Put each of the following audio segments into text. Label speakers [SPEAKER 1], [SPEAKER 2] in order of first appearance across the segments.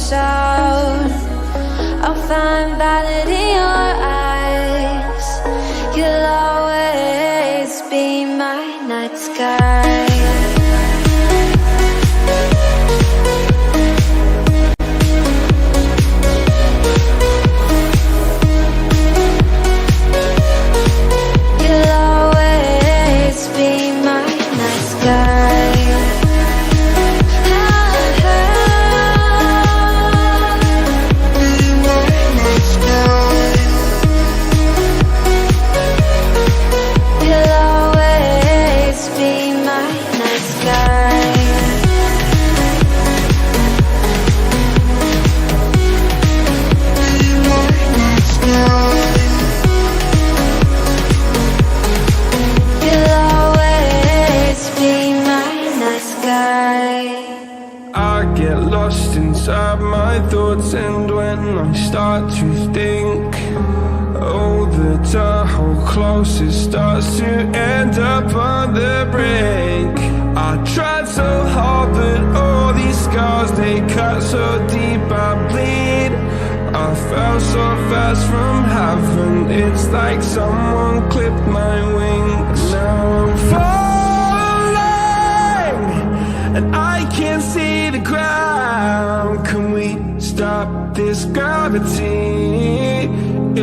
[SPEAKER 1] sound. I'll find valid in your eyes. You'll always be my night sky.
[SPEAKER 2] Inside my thoughts, and when I start to think, oh, the tunnel closest starts to end up on the brink. I tried so hard, but all these scars, they cut so deep I bleed. I fell so fast from heaven, it's like someone clipped my wings. Now I'm falling, and I can't see the ground. Can we stop this gravity?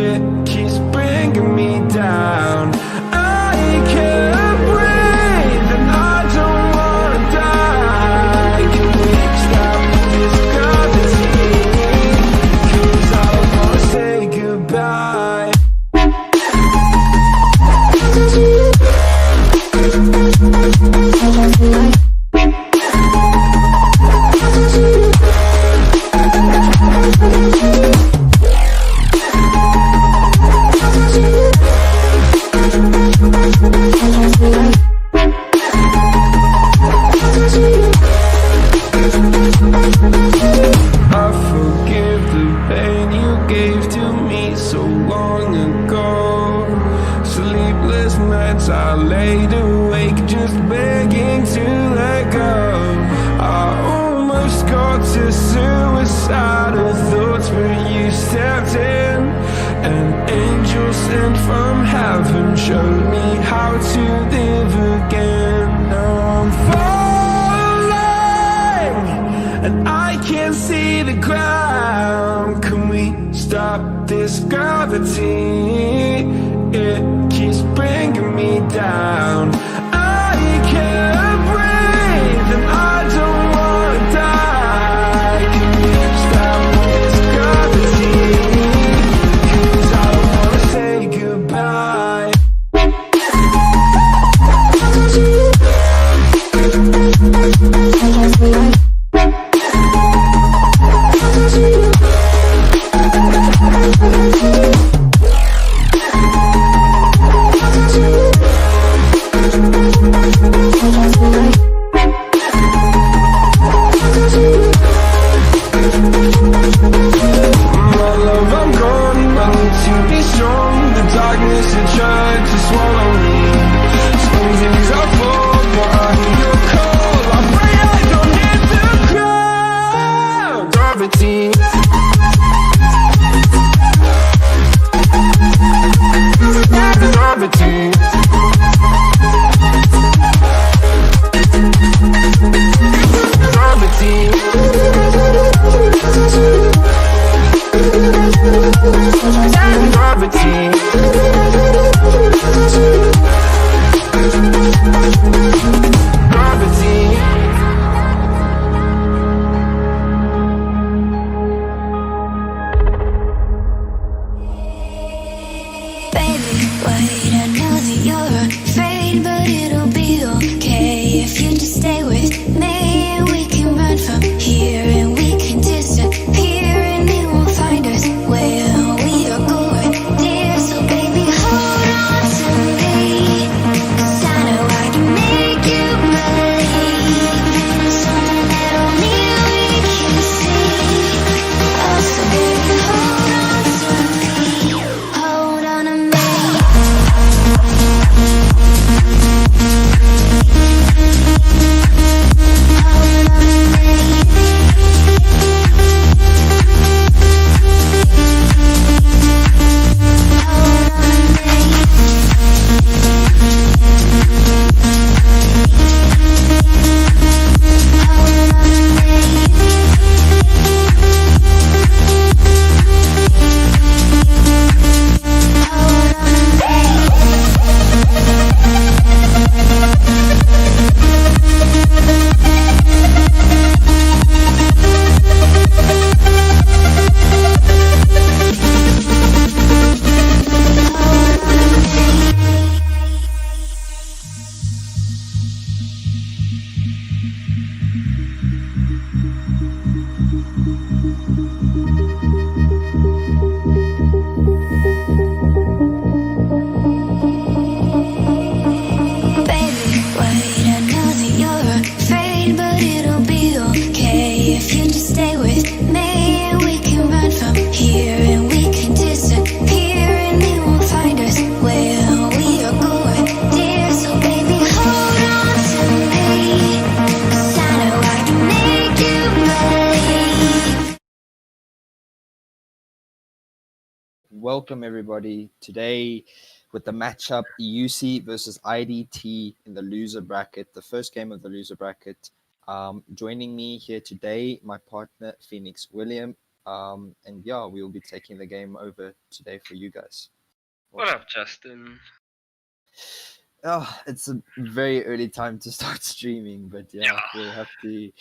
[SPEAKER 2] It keeps bringing me down. I can't breathe and I don't wanna die. Can we stop this gravity? 'Cause I don't wanna say goodbye. I forgive the pain you gave to me so long ago. Sleepless nights I laid awake just begging to let go. I almost got to suicidal thoughts, but you stepped in. An angel sent from heaven showed me how to live again. Now I'm falling, and I can't see the ground. Can we stop this gravity? It keeps bringing me down. I can't breathe and I don't wanna die. Can we stop this gravity? 'Cause I don't wanna say goodbye.
[SPEAKER 1] Baby, wait, I know that you Baby, wait, I know that you're afraid, but it'll be okay if you just stay with me. And we can run from here, and we can disappear, and they won't find us where we are going, dear. So baby, hold on to me, 'cause I know I can make you believe.
[SPEAKER 3] Welcome everybody. Today with the matchup UC versus iD.T in the loser bracket, the first game of the loser bracket. Joining me here today, my partner Phoenix William. And yeah, we'll be taking the game over today for you guys.
[SPEAKER 4] What up, Justin?
[SPEAKER 3] Oh, it's a very early time to start streaming, but yeah, we'll have to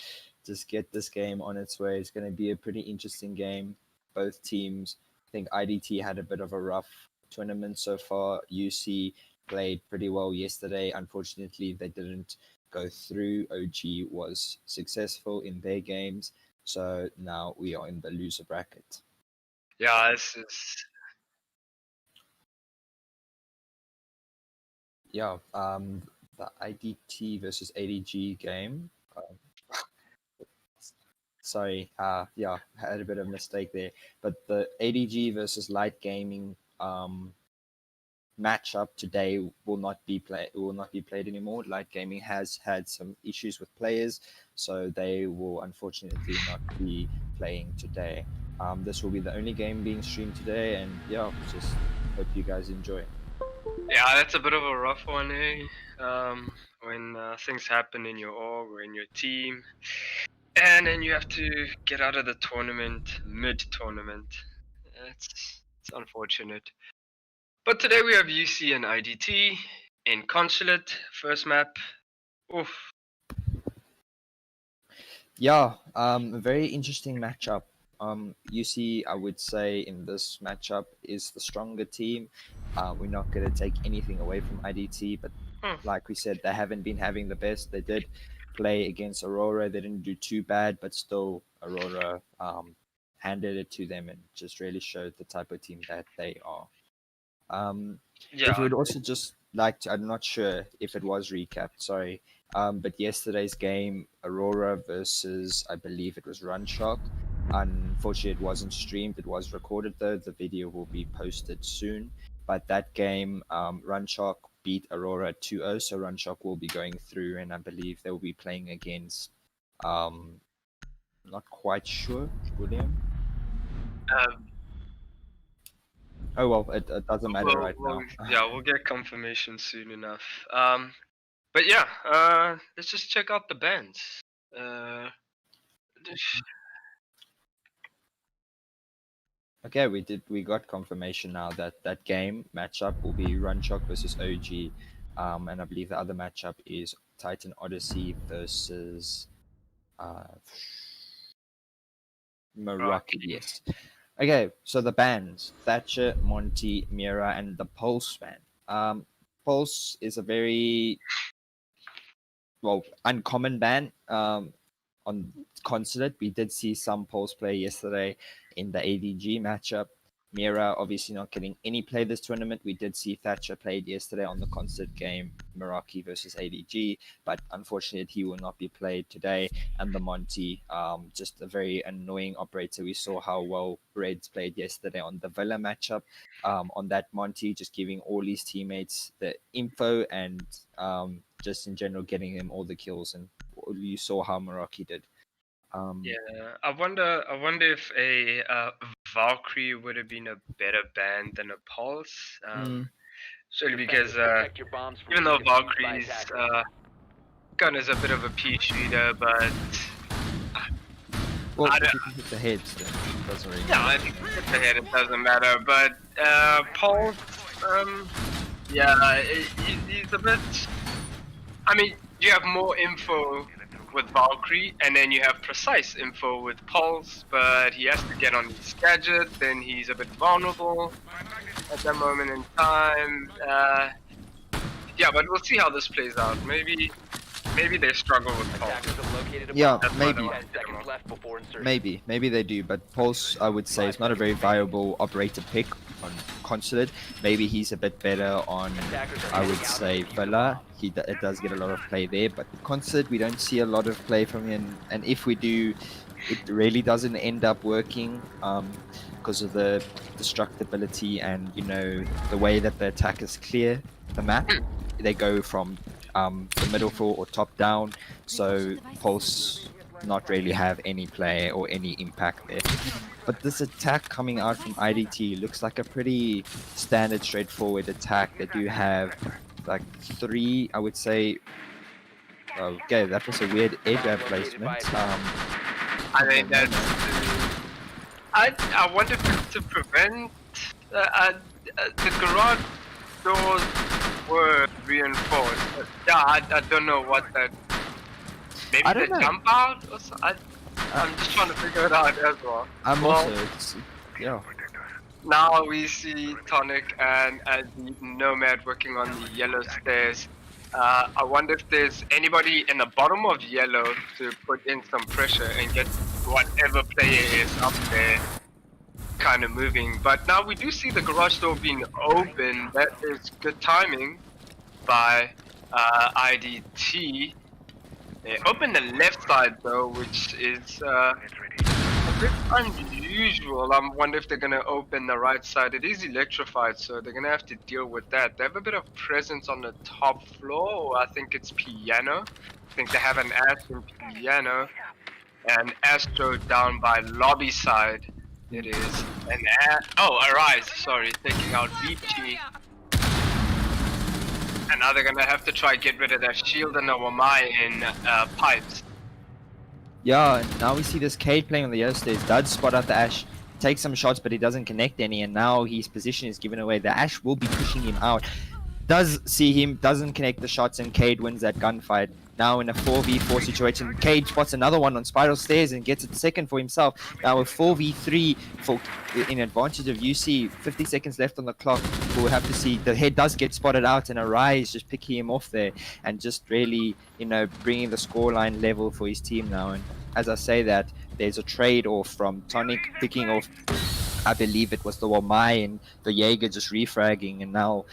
[SPEAKER 3] just get this game on its way. It's going to be a pretty interesting game. Both teams, I think iD.T had a bit of a rough tournament so far. UC played pretty well yesterday. Unfortunately, they didn't go through. OG was successful in their games. So now we are in the loser bracket.
[SPEAKER 4] Yeah, this is
[SPEAKER 3] Yeah, the iD.T versus ADG game. Sorry, yeah, I had a bit of a mistake there. But the ADG versus Light Gaming matchup today will not be played anymore. Light Gaming has had some issues with players, so they will unfortunately not be playing today. This will be the only game being streamed today, and yeah, just hope you guys enjoy.
[SPEAKER 4] yeah, that's a bit of a rough one, eh? When things happen in your org or in your team, and then you have to get out of the tournament mid-tournament. It's unfortunate. But today we have UC and iD.T in Consulate, first map. Oof.
[SPEAKER 3] Yeah, a very interesting matchup. UC, I would say, in this matchup is the stronger team. We're not going to take anything away from iD.T, but like we said, they haven't been having the best. They did play against Aurora. They didn't do too bad, but still, Aurora handed it to them and just really showed the type of team that they are.
[SPEAKER 4] Yeah.
[SPEAKER 3] If you would also just like to, I'm not sure if it was recapped, sorry, but yesterday's game, Aurora versus, I believe it was Runshock. Unfortunately, it wasn't streamed. It was recorded, though. The video will be posted soon. But that game, Runshock beat Aurora 2-0, so Runshock will be going through, and I believe they will be playing against, not quite sure, William? Oh, well, it doesn't matter right now.
[SPEAKER 4] Yeah, we'll get confirmation soon enough. But yeah, let's just check out the bands.
[SPEAKER 3] Okay, we got confirmation now that that game matchup will be Runshock versus OG, and I believe the other matchup is Titan Odyssey versus Meraki. Yes. Okay, so the bands: Thatcher, Monty, Mira, and the Pulse band. Pulse is a very uncommon band. On Consulate, we did see some Pulse play yesterday in the ADG matchup. Mira obviously not getting any play this tournament. We did see Thatcher played yesterday on the Consulate game, Meraki versus ADG, but unfortunately he will not be played today. And the Monty, just a very annoying operator. We saw how well Reds played yesterday on the Villa matchup. On that Monty, just giving all his teammates the info and just in general getting them all the kills, and you saw how Meraki did.
[SPEAKER 4] Yeah, I wonder if a Valkyrie would have been a better band than a Pulse. Solely because even though Valkyrie's gun is a bit of a pea shooter, but
[SPEAKER 3] well, if you can hit the heads, then it doesn't really matter.
[SPEAKER 4] Yeah, I think if you hit the head, it doesn't matter. But Pulse, yeah, he's a bit. I mean, you have more info with Valkyrie, and then you have precise info with Pulse, but he has to get on his gadget, then he's a bit vulnerable at that moment in time. Yeah, but we'll see how this plays out. Maybe maybe they struggle with Pulse.
[SPEAKER 5] Attackers have located a
[SPEAKER 3] Yeah,
[SPEAKER 5] bomb.
[SPEAKER 4] That's why they
[SPEAKER 3] maybe.
[SPEAKER 4] want
[SPEAKER 5] 10
[SPEAKER 4] to get him
[SPEAKER 5] seconds
[SPEAKER 4] off.
[SPEAKER 5] left before insertion.
[SPEAKER 3] Maybe they do, but Pulse, I would say, is not a very viable operator pick on Consulate. Maybe he's a bit better on, I would say, Villa. It does get a lot of play there, but Consulate, we don't see a lot of play from him, and if we do, it really doesn't end up working because of the destructibility and, you know, the way that the attackers clear the map. They go from the middle floor or top down, so Pulse not really have any play or any impact there. But this attack coming out from iD.T looks like a pretty standard, straightforward attack. They do have like 3, I would say. Okay, that was a weird air grab placement.
[SPEAKER 4] I mean, that's. I wonder if to prevent the garage doors were reinforced. Yeah, I don't know what that. Maybe
[SPEAKER 3] I
[SPEAKER 4] the
[SPEAKER 3] don't know.
[SPEAKER 4] jump out or so. I'm just trying to figure it out as well.
[SPEAKER 3] I'm
[SPEAKER 4] Well,
[SPEAKER 3] also, yeah.
[SPEAKER 4] now we see Tonic and the Nomad working on the yellow stairs. I wonder if there's anybody in the bottom of yellow to put in some pressure and get whatever player is up there kind of moving. But now we do see the garage door being open. That is good timing by iD.T. They open the left side though, which is a bit unusual. I wonder if they're gonna open the right side. It is electrified, so they're gonna have to deal with that. They have a bit of presence on the top floor. I think it's piano. I think they have an Ash in piano and Astro down by lobby side. It is an Arise. Sorry, taking out Vici. And now they're gonna have to try get rid of that shield and a Wamai in pipes.
[SPEAKER 3] Yeah, and now we see this Cade playing on the other stairs. Does spot out the Ash, takes some shots, but he doesn't connect any, and now his position is given away. The Ash will be pushing him out. Does see him, doesn't connect the shots, and Cade wins that gunfight. Now in a 4v4 situation, Cade spots another one on Spiral Stairs and gets it second for himself. Now a 4v3 for in advantage of UC. 50 seconds left on the clock. We'll have to see. The head does get spotted out, and Arise just picking him off there and just really, you know, bringing the scoreline level for his team now. And as I say that, there's a trade-off from Tonic picking off, I believe it was the Wamai, and the Jaeger just refragging, and now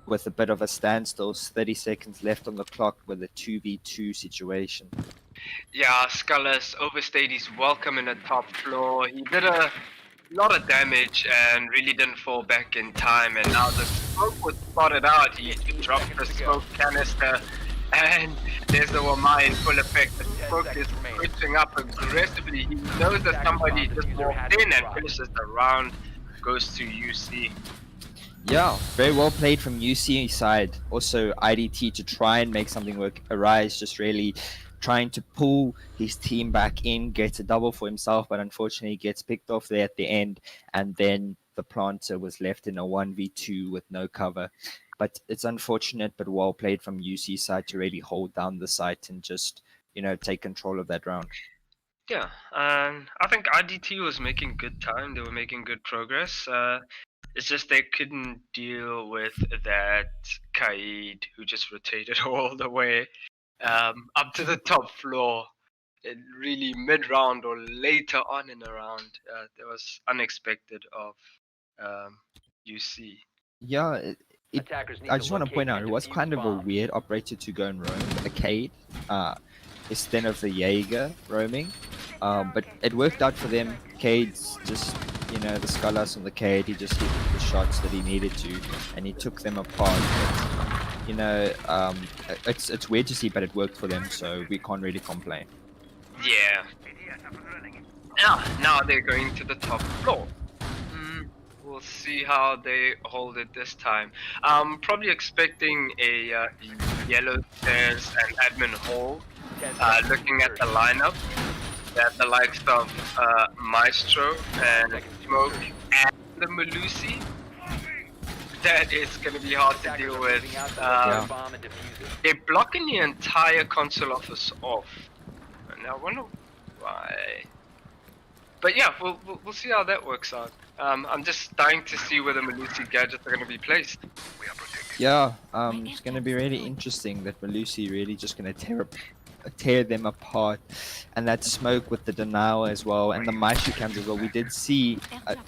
[SPEAKER 3] with a bit of a standstill, 30 seconds left on the clock with a 2v2 situation.
[SPEAKER 4] Yeah, Scullis overstayed his welcome in the top floor. He did a lot of damage and really didn't fall back in time. And now the smoke was spotted out. He dropped the smoke canister, and there's the Wamai in full effect. The smoke is switching up aggressively. He knows that somebody just walked in and finishes the round. Goes to UC.
[SPEAKER 3] Yeah, very well played from UC side. Also, iD.T to try and make something work. Arise just really trying to pull his team back in, gets a double for himself, but unfortunately gets picked off there at the end. And then the planter was left in a 1v2 with no cover. But it's unfortunate, but well played from UC side to really hold down the site and just, you know, take control of that round.
[SPEAKER 4] Yeah, I think iD.T was making good time. They were making good progress. It's just they couldn't deal with that Kaid who just rotated all the way up to the top floor. It really mid-round or later on in the round. That was unexpected of UC.
[SPEAKER 3] Yeah, I just want to point out, it was kind of a
[SPEAKER 5] bomb.
[SPEAKER 3] weird operator to go and roam a Cade instead of the Jaeger roaming. But it worked out for them. Cade's just, you know, the Scullis on the Cade, he just hit the shots that he needed to, and he took them apart. But, you know, it's weird to see, but it worked for them, so we can't really complain.
[SPEAKER 4] Yeah. Now they're going to the top floor. We'll see how they hold it this time. I'm probably expecting a yellow stairs and admin hall. Looking at the lineup, that the likes of Maestro and Smoke and the Malusi. That is going to be hard to deal with. They're blocking the entire console office off. And I wonder why. But yeah, we'll see how that works out. I'm just dying to see where the Malusi gadgets are going to be placed.
[SPEAKER 3] Yeah, it's going to be really interesting that Malusi really just going to tear them apart, and that smoke with the denial as well, and the Maisha cams as well. We did see,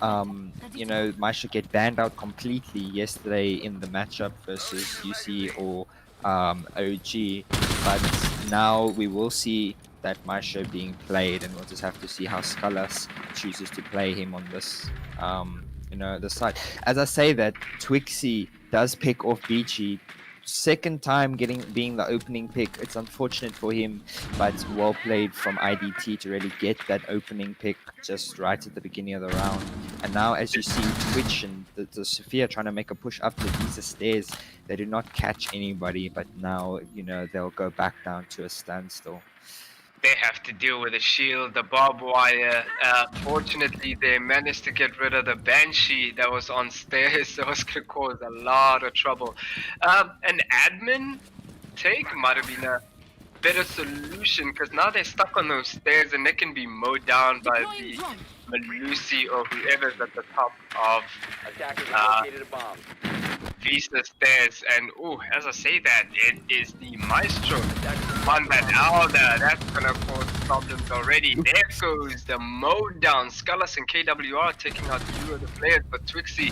[SPEAKER 3] Maisha get banned out completely yesterday in the matchup versus UC or OG, but now we will see that Maisha being played, and we'll just have to see how Scalas chooses to play him on this, this side. As I say that, Twixie does pick off Beachy. Second time being the opening pick. It's unfortunate for him, but well played from iD.T to really get that opening pick just right at the beginning of the round. And now, as you see, Twitch and the Sophia trying to make a push up the Visa stairs, they do not catch anybody, but now, they'll go back down to a standstill.
[SPEAKER 4] They have to deal with the shield, the barbed wire. Fortunately, they managed to get rid of the Banshee that was on stairs. That was going to cause a lot of trouble. An admin take might have been a better solution, because now they're stuck on those stairs and they can be mowed down by the Malusi or whoever's at the top of Visa stairs. And as I say that, it is the Maestro on that Alda. That's gonna cause problems already. There goes the mode down. Scalas and KWR taking out two of the players, but Twixie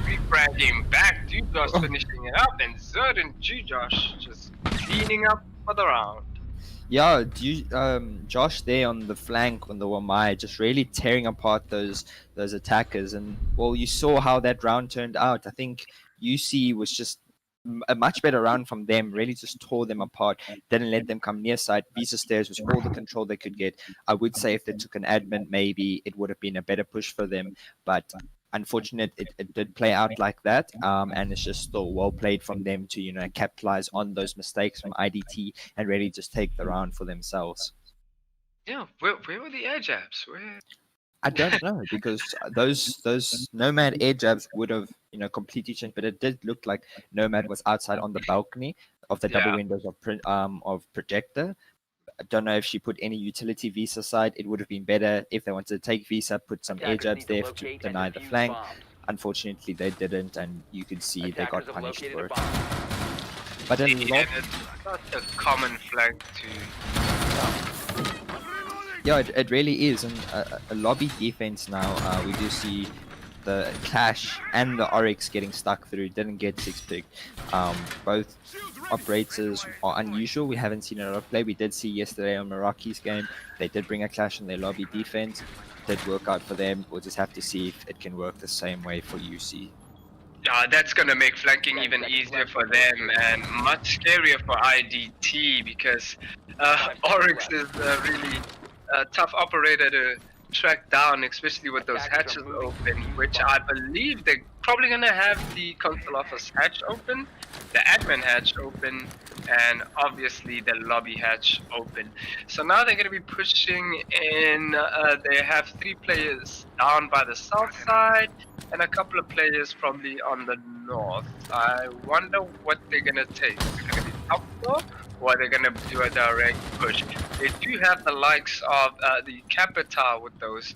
[SPEAKER 4] refragging back. Jujosh finishing it up, and Zerd and Jujosh just cleaning up for the round.
[SPEAKER 3] Yeah, Josh there on the flank on the Wamai, just really tearing apart those attackers. And well, you saw how that round turned out. I think UC was just a much better round from them. Really just tore them apart. Didn't let them come near side. Visa stairs was all the control they could get. I would say if they took an admin, maybe it would have been a better push for them. But unfortunate, it did play out like that, and it's just still well played from them to capitalize on those mistakes from iD.T and really just take the round for themselves.
[SPEAKER 4] Yeah, where were the air jabs? Where?
[SPEAKER 3] I don't know, because those Nomad air jabs would have completely changed, but it did look like Nomad was outside on the balcony of the double windows of Projector. I don't know if she put any utility Visa side. It would have been better if they wanted to take Visa, put some air jabs there to deny the flank. Unfortunately, they didn't, and you could see they got punished for it. But
[SPEAKER 4] it's not a common flank to.
[SPEAKER 3] Yeah, it really is, and a lobby defense now. We do see the Clash and the Oryx getting stuck through. Didn't get 6-picked. Both operators are unusual. We haven't seen a lot of play. We did see yesterday on Meraki's game, they did bring a Clash in their lobby defense. Did work out for them. We'll just have to see if it can work the same way for UC.
[SPEAKER 4] That's going to make flanking even easier for them and much scarier for iD.T, because Oryx is really a tough operator to track down, especially with those hatches open, which I believe they're probably going to have the console office hatch open, the admin hatch open, and obviously the lobby hatch open. So now they're going to be pushing in. They have 3 players down by the south side and a couple of players probably on the north. I wonder what they're going to take. Is it going to be top floor, or are they going to do a direct push? They do have the likes of the Capita with those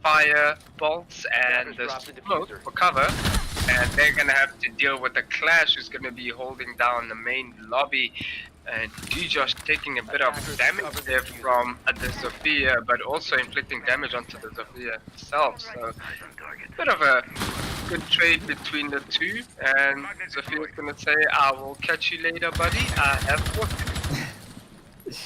[SPEAKER 4] fire bolts and the smoke for cover, and they're going to have to deal with the Clash, who's going to be holding down the main lobby. And Jujosh taking a bit of damage there from the Sophia, but also inflicting damage onto the Sophia herself. So, a bit of a good trade between the two. And Sophia's gonna say, "I will catch you later, buddy. I have work to do."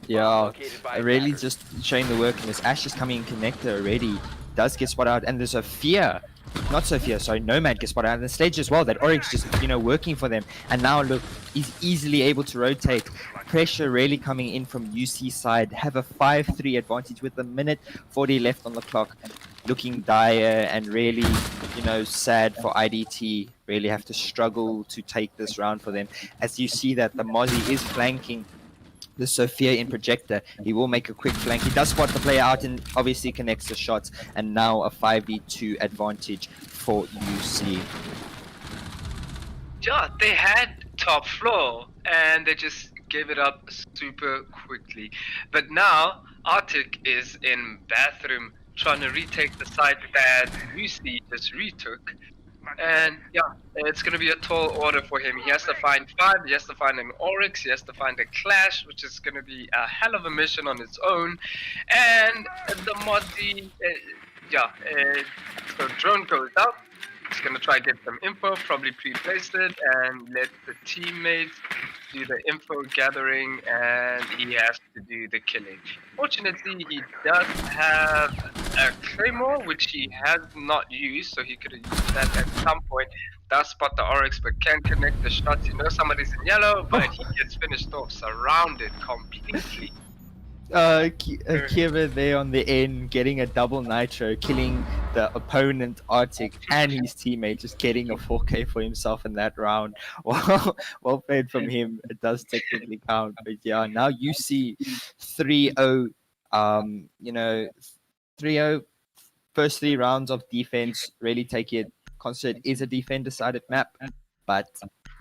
[SPEAKER 3] Yeah, really just showing the work. And this Ash is coming in connector already. Does get spotted out, and there's Sophia. Not Sophia, sorry, Nomad gets spotted out on the stage as well. That Oryx just, working for them. And now look, he's easily able to rotate. Pressure really coming in from UC side. Have a 5-3 advantage with a minute 40 left on the clock. Looking dire and really, sad for iD.T. Really have to struggle to take this round for them. As you see that the Mozzie is flanking the Sophia in Projector. He will make a quick flank. He does spot the player out and obviously connects the shots. And now a 5v2 advantage for UC.
[SPEAKER 4] Yeah, they had top floor and they just gave it up super quickly. But now Arctic is in bathroom trying to retake the site that UC just retook. And yeah, it's gonna be a tall order for him. He has to find 5. He has to find an Oryx. He has to find a Clash, which is gonna be a hell of a mission on its own. And the Mozzie, so drone goes out. He's gonna try to get some info, probably pre-place it, and let the teammates do the info gathering, and he has to do the killing. Fortunately, he does have a claymore, which he has not used, so he could have used that at some point. Does spot the Oryx, but can't connect the shots. You know somebody's in yellow, but he gets finished off, surrounded completely.
[SPEAKER 3] Kiever there on the end getting a double nitro, killing the opponent Arctic and his teammate, just getting a 4K for himself in that round. Well played from him. It does technically count, but yeah, now you see 3-0. 3-0. First 3 rounds of defense really take it. Consider it is a defender-sided map, but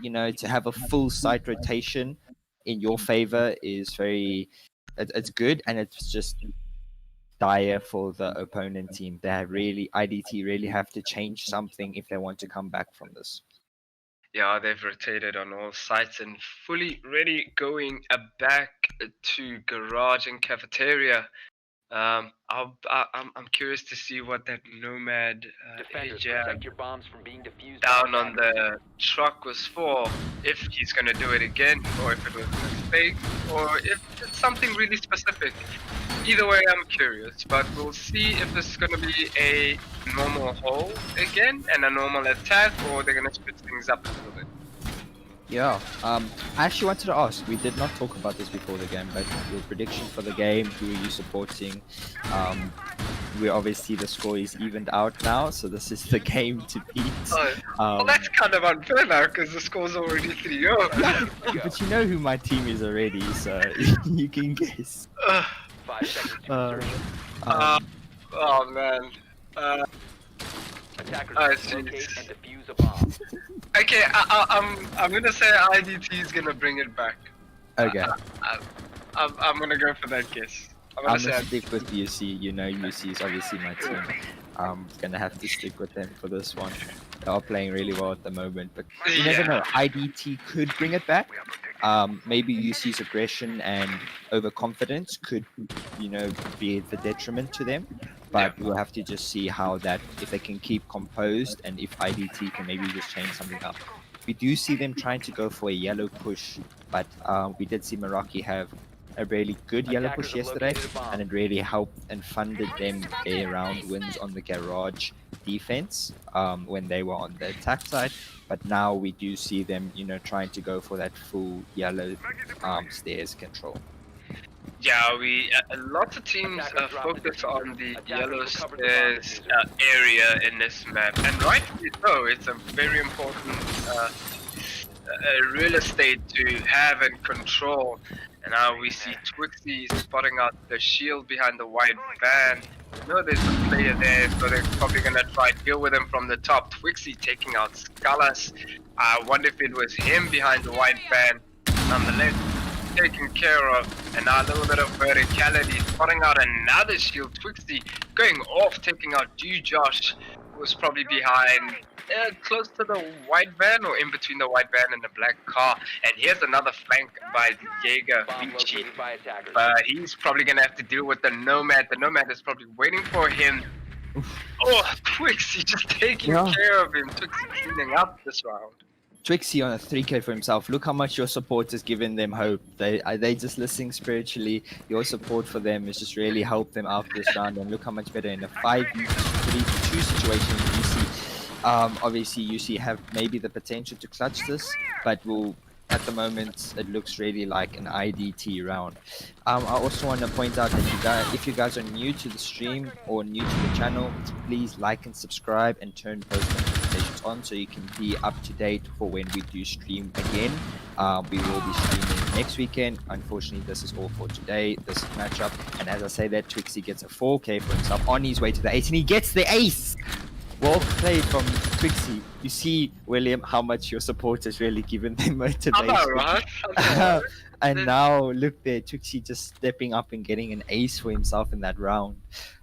[SPEAKER 3] to have a full site rotation in your favor is it's good, and it's just dire for the opponent team. They really, iD.T really have to change something if they want to come back from this.
[SPEAKER 4] Yeah, they've rotated on all sides and fully ready going back to garage and cafeteria. I'm curious to see what that Nomad hijab
[SPEAKER 5] your bombs from being defused
[SPEAKER 4] down on the truck was for. If he's gonna do it again, or if it was a mistake, or if it's something really specific. Either way, I'm curious, but we'll see if this is gonna be a normal hole again and a normal attack, or they're gonna switch things up a little bit.
[SPEAKER 3] Yeah. I actually wanted to ask. We did not talk about this before the game, but your prediction for the game. Who are you supporting? We obviously the score is evened out now, so this is the game to beat.
[SPEAKER 4] Well, that's kind of unfair now because the score's already 3-0.
[SPEAKER 3] But you know who my team is already, so you can guess.
[SPEAKER 5] 5 seconds to
[SPEAKER 4] Oh man.
[SPEAKER 5] Attackers
[SPEAKER 4] jeez.
[SPEAKER 5] locate and defuse a bomb.
[SPEAKER 4] Okay, I'm gonna say iD.T is gonna bring it back.
[SPEAKER 3] Okay.
[SPEAKER 4] I'm gonna go for that guess.
[SPEAKER 3] I'm gonna stick with UC. UC is obviously my team. I'm gonna have to stick with them for this one. They are playing really well at the moment, but you never know. iD.T could bring it back. Maybe UC's aggression and overconfidence could, be the detriment to them. But we'll have to just see if they can keep composed and if iD.T can maybe just change something up. We do see them trying to go for a yellow push, but we did see Meraki have a really good yellow push yesterday, and it really helped and funded them their round wins on the garage defense when they were on the attack side. But now we do see them, trying to go for that full yellow stairs control.
[SPEAKER 4] Yeah, lots of teams focus on the yellow stairs area in this map, and rightfully so. It's a very important real estate to have and control. And now we see Twixy spotting out the shield behind the white van. I know there's a player there, so they're probably gonna try to deal with him from the top. Twixy taking out Scalas. I wonder if it was him behind the white van. Nonetheless, taken care of, and now a little bit of verticality, spotting out another shield. Twixy going off, taking out Josh, who was probably behind close to the white van or in between the white van and the black car. And here's another flank by the Jaeger Vici, but he's probably gonna have to deal with the Nomad. The Nomad is probably waiting for him. Oh, Twixy just taking care of him. Twixy cleaning up this round.
[SPEAKER 3] Twixy on a 3K for himself. Look how much your support has given them hope. They just listening spiritually. Your support for them has just really helped them out this round. And look how much better in a 5v3-2 situation you see. Obviously, UC have maybe the potential to clutch this, but at the moment it looks really like an iD.T round. I also want to point out that if you guys are new to the stream or new to the channel, please like and subscribe and turn post notifications on so you can be up to date for when we do stream again. We will be streaming next weekend. Unfortunately, this is all for today, this matchup. And as I say that, Twixy gets a 4K for himself on his way to the ace, and he gets the ace! Well played from Twixy. You see, William, how much your support has really given them motivation. And now, look there, Twixy just stepping up and getting an ace for himself in that round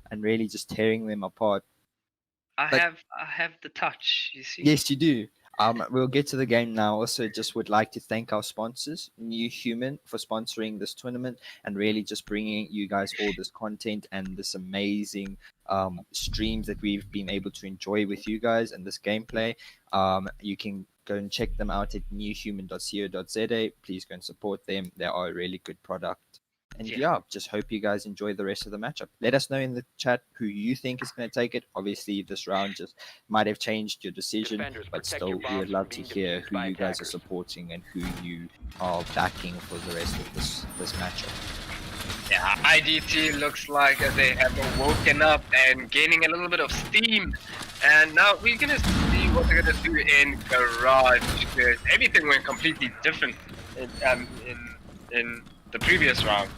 [SPEAKER 3] and really just tearing them apart. But-
[SPEAKER 4] I have the touch. You see.
[SPEAKER 3] Yes, you do. We'll get to the game now. Also, just would like to thank our sponsors, New Human, for sponsoring this tournament and really just bringing you guys all this content and this amazing streams that we've been able to enjoy with you guys and this gameplay. You can go and check them out at newhuman.co.za. Please go and support them. They are a really good product. And yeah, just hope you guys enjoy the rest of the matchup. Let us know in the chat who you think is going to take it. Obviously, this round just might have changed your decision,
[SPEAKER 5] Defenders,
[SPEAKER 3] but
[SPEAKER 5] protect
[SPEAKER 3] still,
[SPEAKER 5] your
[SPEAKER 3] we
[SPEAKER 5] bombs
[SPEAKER 3] would
[SPEAKER 5] from
[SPEAKER 3] love to
[SPEAKER 5] being
[SPEAKER 3] hear
[SPEAKER 5] defused
[SPEAKER 3] who
[SPEAKER 5] by
[SPEAKER 3] you guys are
[SPEAKER 5] attackers.
[SPEAKER 3] supporting and who you are backing for the rest of this matchup.
[SPEAKER 4] Yeah, iD.T looks like they have woken up and gaining a little bit of steam. And now we're gonna see what they're gonna do in Garage, because everything went completely different in the previous round.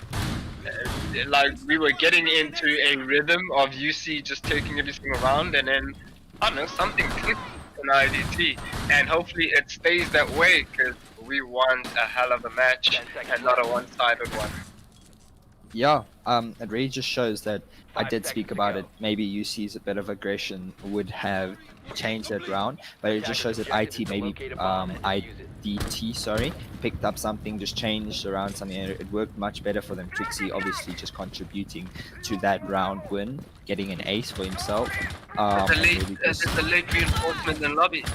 [SPEAKER 4] Like we were getting into a rhythm of UC just taking everything around, and then I don't know, something clicked in iD.T, and hopefully it stays that way, because we want a hell of a match
[SPEAKER 5] 10 seconds
[SPEAKER 4] and not a
[SPEAKER 5] left.
[SPEAKER 4] one-sided one.
[SPEAKER 3] Yeah, it really just shows that I
[SPEAKER 5] 5
[SPEAKER 3] did
[SPEAKER 5] seconds
[SPEAKER 3] speak
[SPEAKER 5] to
[SPEAKER 3] about
[SPEAKER 5] go.
[SPEAKER 3] it. Maybe UC's a bit of aggression would have changed that round, but it just shows that
[SPEAKER 5] Attackers'
[SPEAKER 3] IT
[SPEAKER 5] objective is to
[SPEAKER 3] maybe
[SPEAKER 5] locate a bomb and defuse it.
[SPEAKER 3] iD.T, sorry, picked up something, just changed around something, and it worked much better for them. Trixie obviously just contributing to that round win, getting an ace for himself.
[SPEAKER 4] There's
[SPEAKER 3] And really just,
[SPEAKER 4] a late reinforcement in lobby.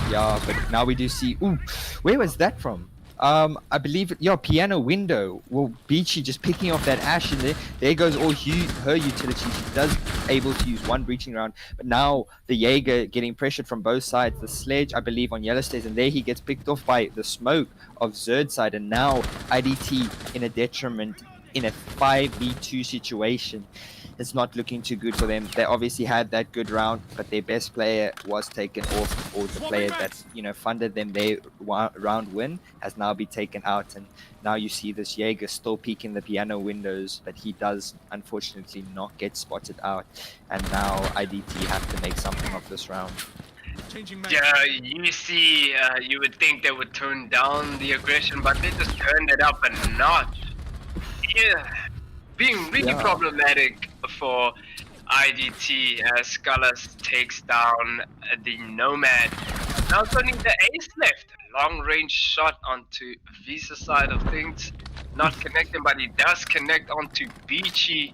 [SPEAKER 3] yeah, but now we do see. Ooh, where was that from? I believe, yeah, piano window. Well, Beachy just picking off that ash in there. There goes all her utility. She does able to use one breaching round, but now the Jaeger getting pressured from both sides. The sledge, I believe, on yellow stairs, and there he gets picked off by the smoke of Zerd side, and now iD.T in a detriment in a 5v2 situation. It's not looking too good for them. They obviously had that good round, but their best player was taken off, or the player that funded them their round win has now been taken out. And now you see this Jaeger still peeking the piano windows, but he does unfortunately not get spotted out. And now iD.T have to make something of this round.
[SPEAKER 4] Yeah, you see, you would think they would tone down the aggression, but they just turned it up a notch. Yeah, being really
[SPEAKER 3] Yeah.
[SPEAKER 4] problematic for iD.T as Scullis takes down the Nomad. Now it's only the ace left. Long range shot onto Visa side of things. Not connecting, but he does connect onto Beachy.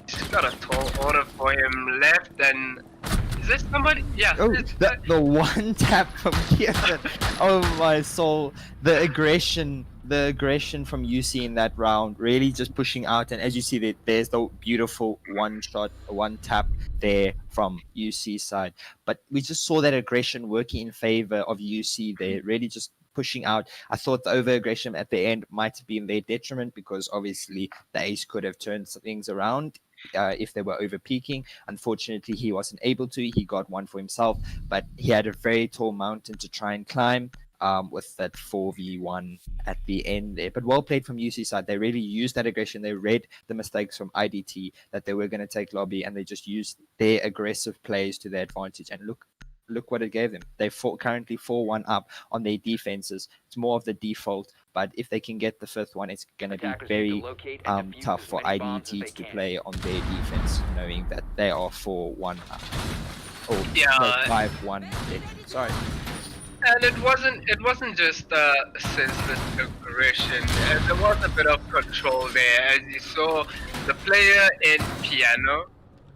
[SPEAKER 4] He's got a tall order for him left, and is there somebody? Yeah.
[SPEAKER 3] Oh,
[SPEAKER 4] there's-
[SPEAKER 3] the one tap from Kieran. Oh my soul. The aggression from UC in that round, really just pushing out. And as you see, there's the beautiful one shot, one tap there from UC side. But we just saw that aggression working in favor of UC there, really just pushing out. I thought the over aggression at the end might have been their detriment, because obviously the ace could have turned things around. If they were over peaking. Unfortunately, he wasn't able to. He got one for himself, but he had a very tall mountain to try and climb with that 4v1 at the end there. But well played from UC side. They really used that aggression. They read the mistakes from iD.T that they were going to take lobby, and they just used their aggressive plays to their advantage. And look what it gave them. They're currently 4-1 up on their defenses. It's more of the default, but if they can get the fifth one, it's going to be
[SPEAKER 5] Attackers need to
[SPEAKER 3] very
[SPEAKER 5] locate and defuse
[SPEAKER 3] tough
[SPEAKER 5] as
[SPEAKER 3] for
[SPEAKER 5] many bombs as
[SPEAKER 3] iD.T
[SPEAKER 5] they
[SPEAKER 3] to
[SPEAKER 5] can.
[SPEAKER 3] play on their defense, knowing that they are 4-1 up. Or
[SPEAKER 4] Yeah.
[SPEAKER 3] 5-1. Sorry.
[SPEAKER 4] And it wasn't just senseless aggression. There was a bit of control there, as you saw. The player in piano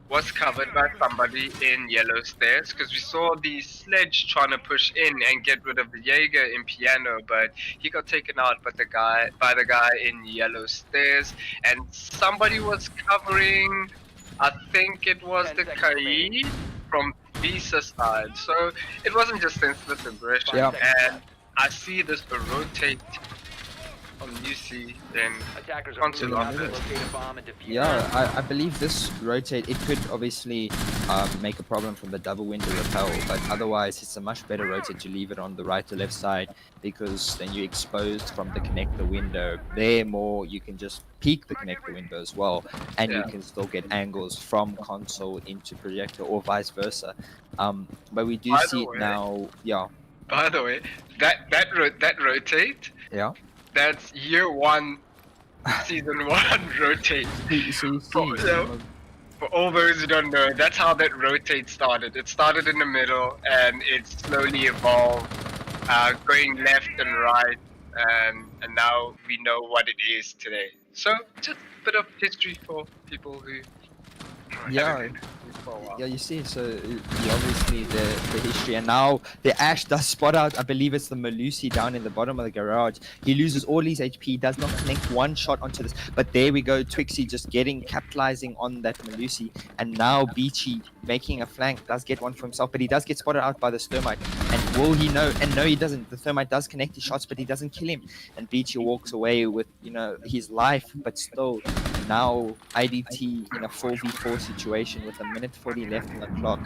[SPEAKER 4] was covered by somebody in yellow stairs, because we saw the sledge trying to push in and get rid of the Jaeger in piano, but he got taken out by the guy in yellow stairs, and somebody was covering. I think it was
[SPEAKER 5] 10
[SPEAKER 4] the
[SPEAKER 5] seconds
[SPEAKER 4] Kai
[SPEAKER 5] remaining.
[SPEAKER 4] from Visa side. So it wasn't just senseless aggression.
[SPEAKER 3] Yeah.
[SPEAKER 4] And I see this rotate on UC, then
[SPEAKER 5] Attackers are
[SPEAKER 4] Console
[SPEAKER 5] moving out to
[SPEAKER 4] office.
[SPEAKER 5] locate a bomb and defuse
[SPEAKER 3] Yeah,
[SPEAKER 5] it.
[SPEAKER 3] I believe this rotate, it could obviously make a problem from the double window repel, but otherwise it's a much better rotate to leave it on the right or left side, because then you're exposed from the connector window. There more, you can just peek the connector window as well, and you
[SPEAKER 4] Yeah.
[SPEAKER 3] can still get angles from console into projector or vice versa. But we do
[SPEAKER 4] By the
[SPEAKER 3] see it
[SPEAKER 4] way-
[SPEAKER 3] now. Yeah,
[SPEAKER 4] By the way, that rotate,
[SPEAKER 3] yeah.
[SPEAKER 4] that's year one, season one rotate.
[SPEAKER 3] So you see
[SPEAKER 4] Oh, yeah. For all those who don't know, that's how that rotate started. It started in the middle and it slowly evolved, going left and right, and now we know what it is today. So just a bit of history for people who
[SPEAKER 3] Yeah,
[SPEAKER 4] haven't been for a while.
[SPEAKER 3] yeah, you see, so obviously the history, and now the Ash does spot out. I believe it's the Malusi down in the bottom of the garage. He loses all his HP, does not connect one shot onto this. But there we go, Twixie just capitalizing on that Malusi, and now Beachy making a flank, does get one for himself, but he does get spotted out by the Thermite. And will he know? And no, he doesn't. The Thermite does connect his shots, but he doesn't kill him. And Beachy walks away with his life, but still. Now iD.T in a 4v4 situation with a minute 40 left on the clock,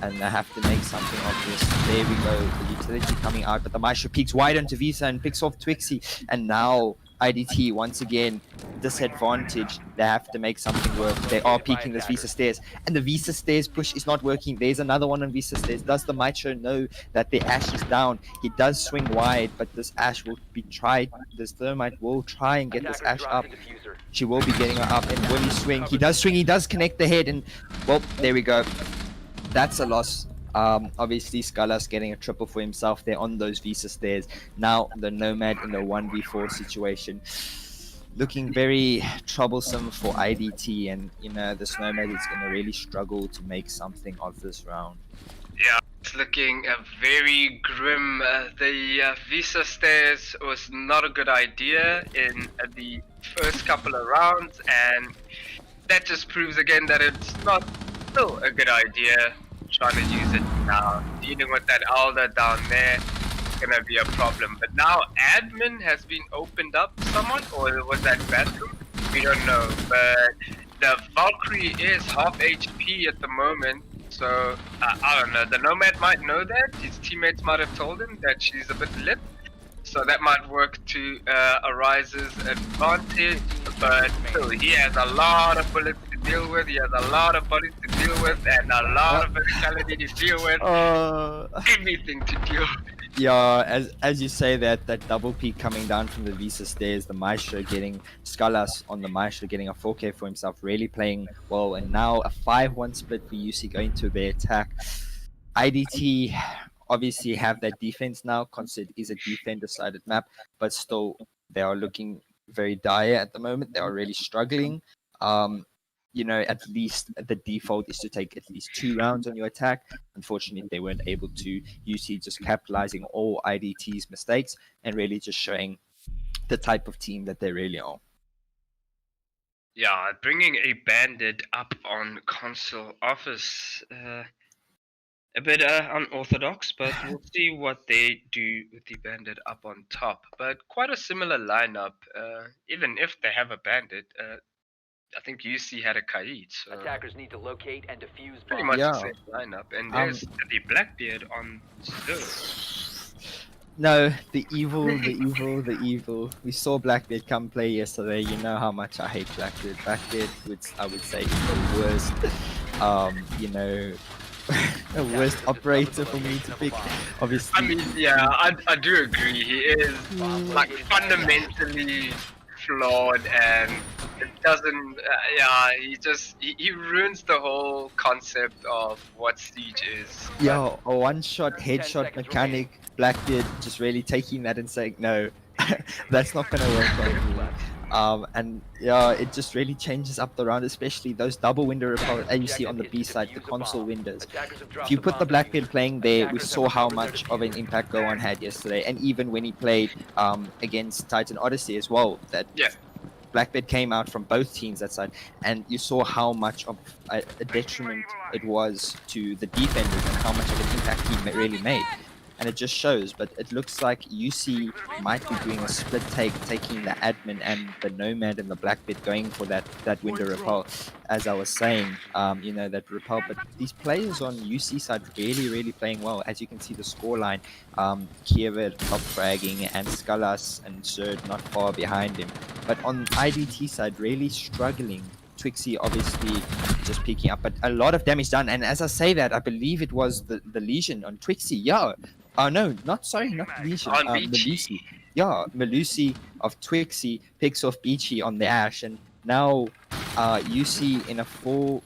[SPEAKER 3] and they have to make something of this. There we go, the utility coming out, but the Maestro peeks wide onto Visa and picks off Twixie, and now iD.T once again disadvantaged. They have to make something work. They are peeking this Visa stairs, and the Visa stairs push is not working. There's another one on Visa stairs. Does the Maestro know that the Ash is down? He does swing wide, but this Ash will be tried. This Thermite will try and get this Ash up. She will be getting her up, and will he swing? He does swing, he does connect the head, and well, there we go. That's a loss. Obviously Skalas getting a triple for himself there on those Visa stairs. Now the Nomad in the 1v4 situation. Looking very troublesome for iD.T, and this Nomad is going to really struggle to make something of this round.
[SPEAKER 4] Yeah, it's looking very grim. The Visa stairs was not a good idea in the first couple of rounds, and that just proves again that it's not still a good idea trying to use it now. Dealing with that Alda down there is gonna be a problem. But now admin has been opened up somewhat, or was that bathroom? We don't know. But the Valkyrie is half HP at the moment. So, I don't know, the Nomad might know that, his teammates might have told him that she's a bit lit, so that might work to Arise's advantage, but still, he has a lot of bullets to deal with, he has a lot of bodies to deal with, and a lot of verticality to deal with, everything to deal with.
[SPEAKER 3] Yeah, as you say that double peak coming down from the Visa stairs, the Maestro getting Skalas on the Maestro getting a 4K for himself, really playing well, and now a 5-1 split for UC going to their attack. iD.T obviously have that defense now, considered is a defender-sided map, but still they are looking very dire at the moment. They are really struggling. At least the default is to take at least 2 rounds on your attack. Unfortunately, they weren't able to. UC just capitalizing all iD.T's mistakes and really just showing the type of team that they really are.
[SPEAKER 4] Yeah, bringing a bandit up on console offers a bit unorthodox, but we'll see what they do with the bandit up on top. But quite a similar lineup, even if they have a bandit. I think UC had a Kaid, so
[SPEAKER 5] Attackers need to locate and defuse
[SPEAKER 4] pretty
[SPEAKER 5] bombs.
[SPEAKER 4] much
[SPEAKER 3] Yeah.
[SPEAKER 4] the same lineup. And there's the Blackbeard on still.
[SPEAKER 3] No, the evil. We saw Blackbeard come play yesterday. You know how much I hate Blackbeard. Blackbeard, I would say, is the worst. The worst operator for me to pick. Obviously.
[SPEAKER 4] I mean, yeah, I do agree. He is like fundamentally flawed, and it doesn't. He ruins the whole concept of what Siege is.
[SPEAKER 3] Yeah, a one-shot headshot mechanic. Blackbeard just really taking that and saying no, that's not gonna work on me. And yeah, it just really changes up the round, especially those double window repellers as you see on the B side, the console windows. If you put the Blackbeard playing there, we saw how much of an impact Gohan had yesterday, and even when he played against Titan Odyssey as well, that Blackbeard came out from both teams that side, and you saw how much of a detriment it was to the defenders and how much of an impact he really made. And it just shows, but it looks like UC might be doing a split taking the admin and the Nomad and the Blackbeard going for that window repel, as I was saying, that repel. But these players on UC side really playing well. As you can see the scoreline, Kiever top fragging and Skalas and Zerd not far behind him. But on iD.T side, really struggling. Twixie obviously just picking up, but a lot of damage done. And as I say that, I believe it was the lesion on Twixie. Yeah. Oh no, not lesion.
[SPEAKER 4] On
[SPEAKER 3] Malusi. Yeah, Malusi of Twixie picks off Beachy on the Ash, and now UC in a 4v4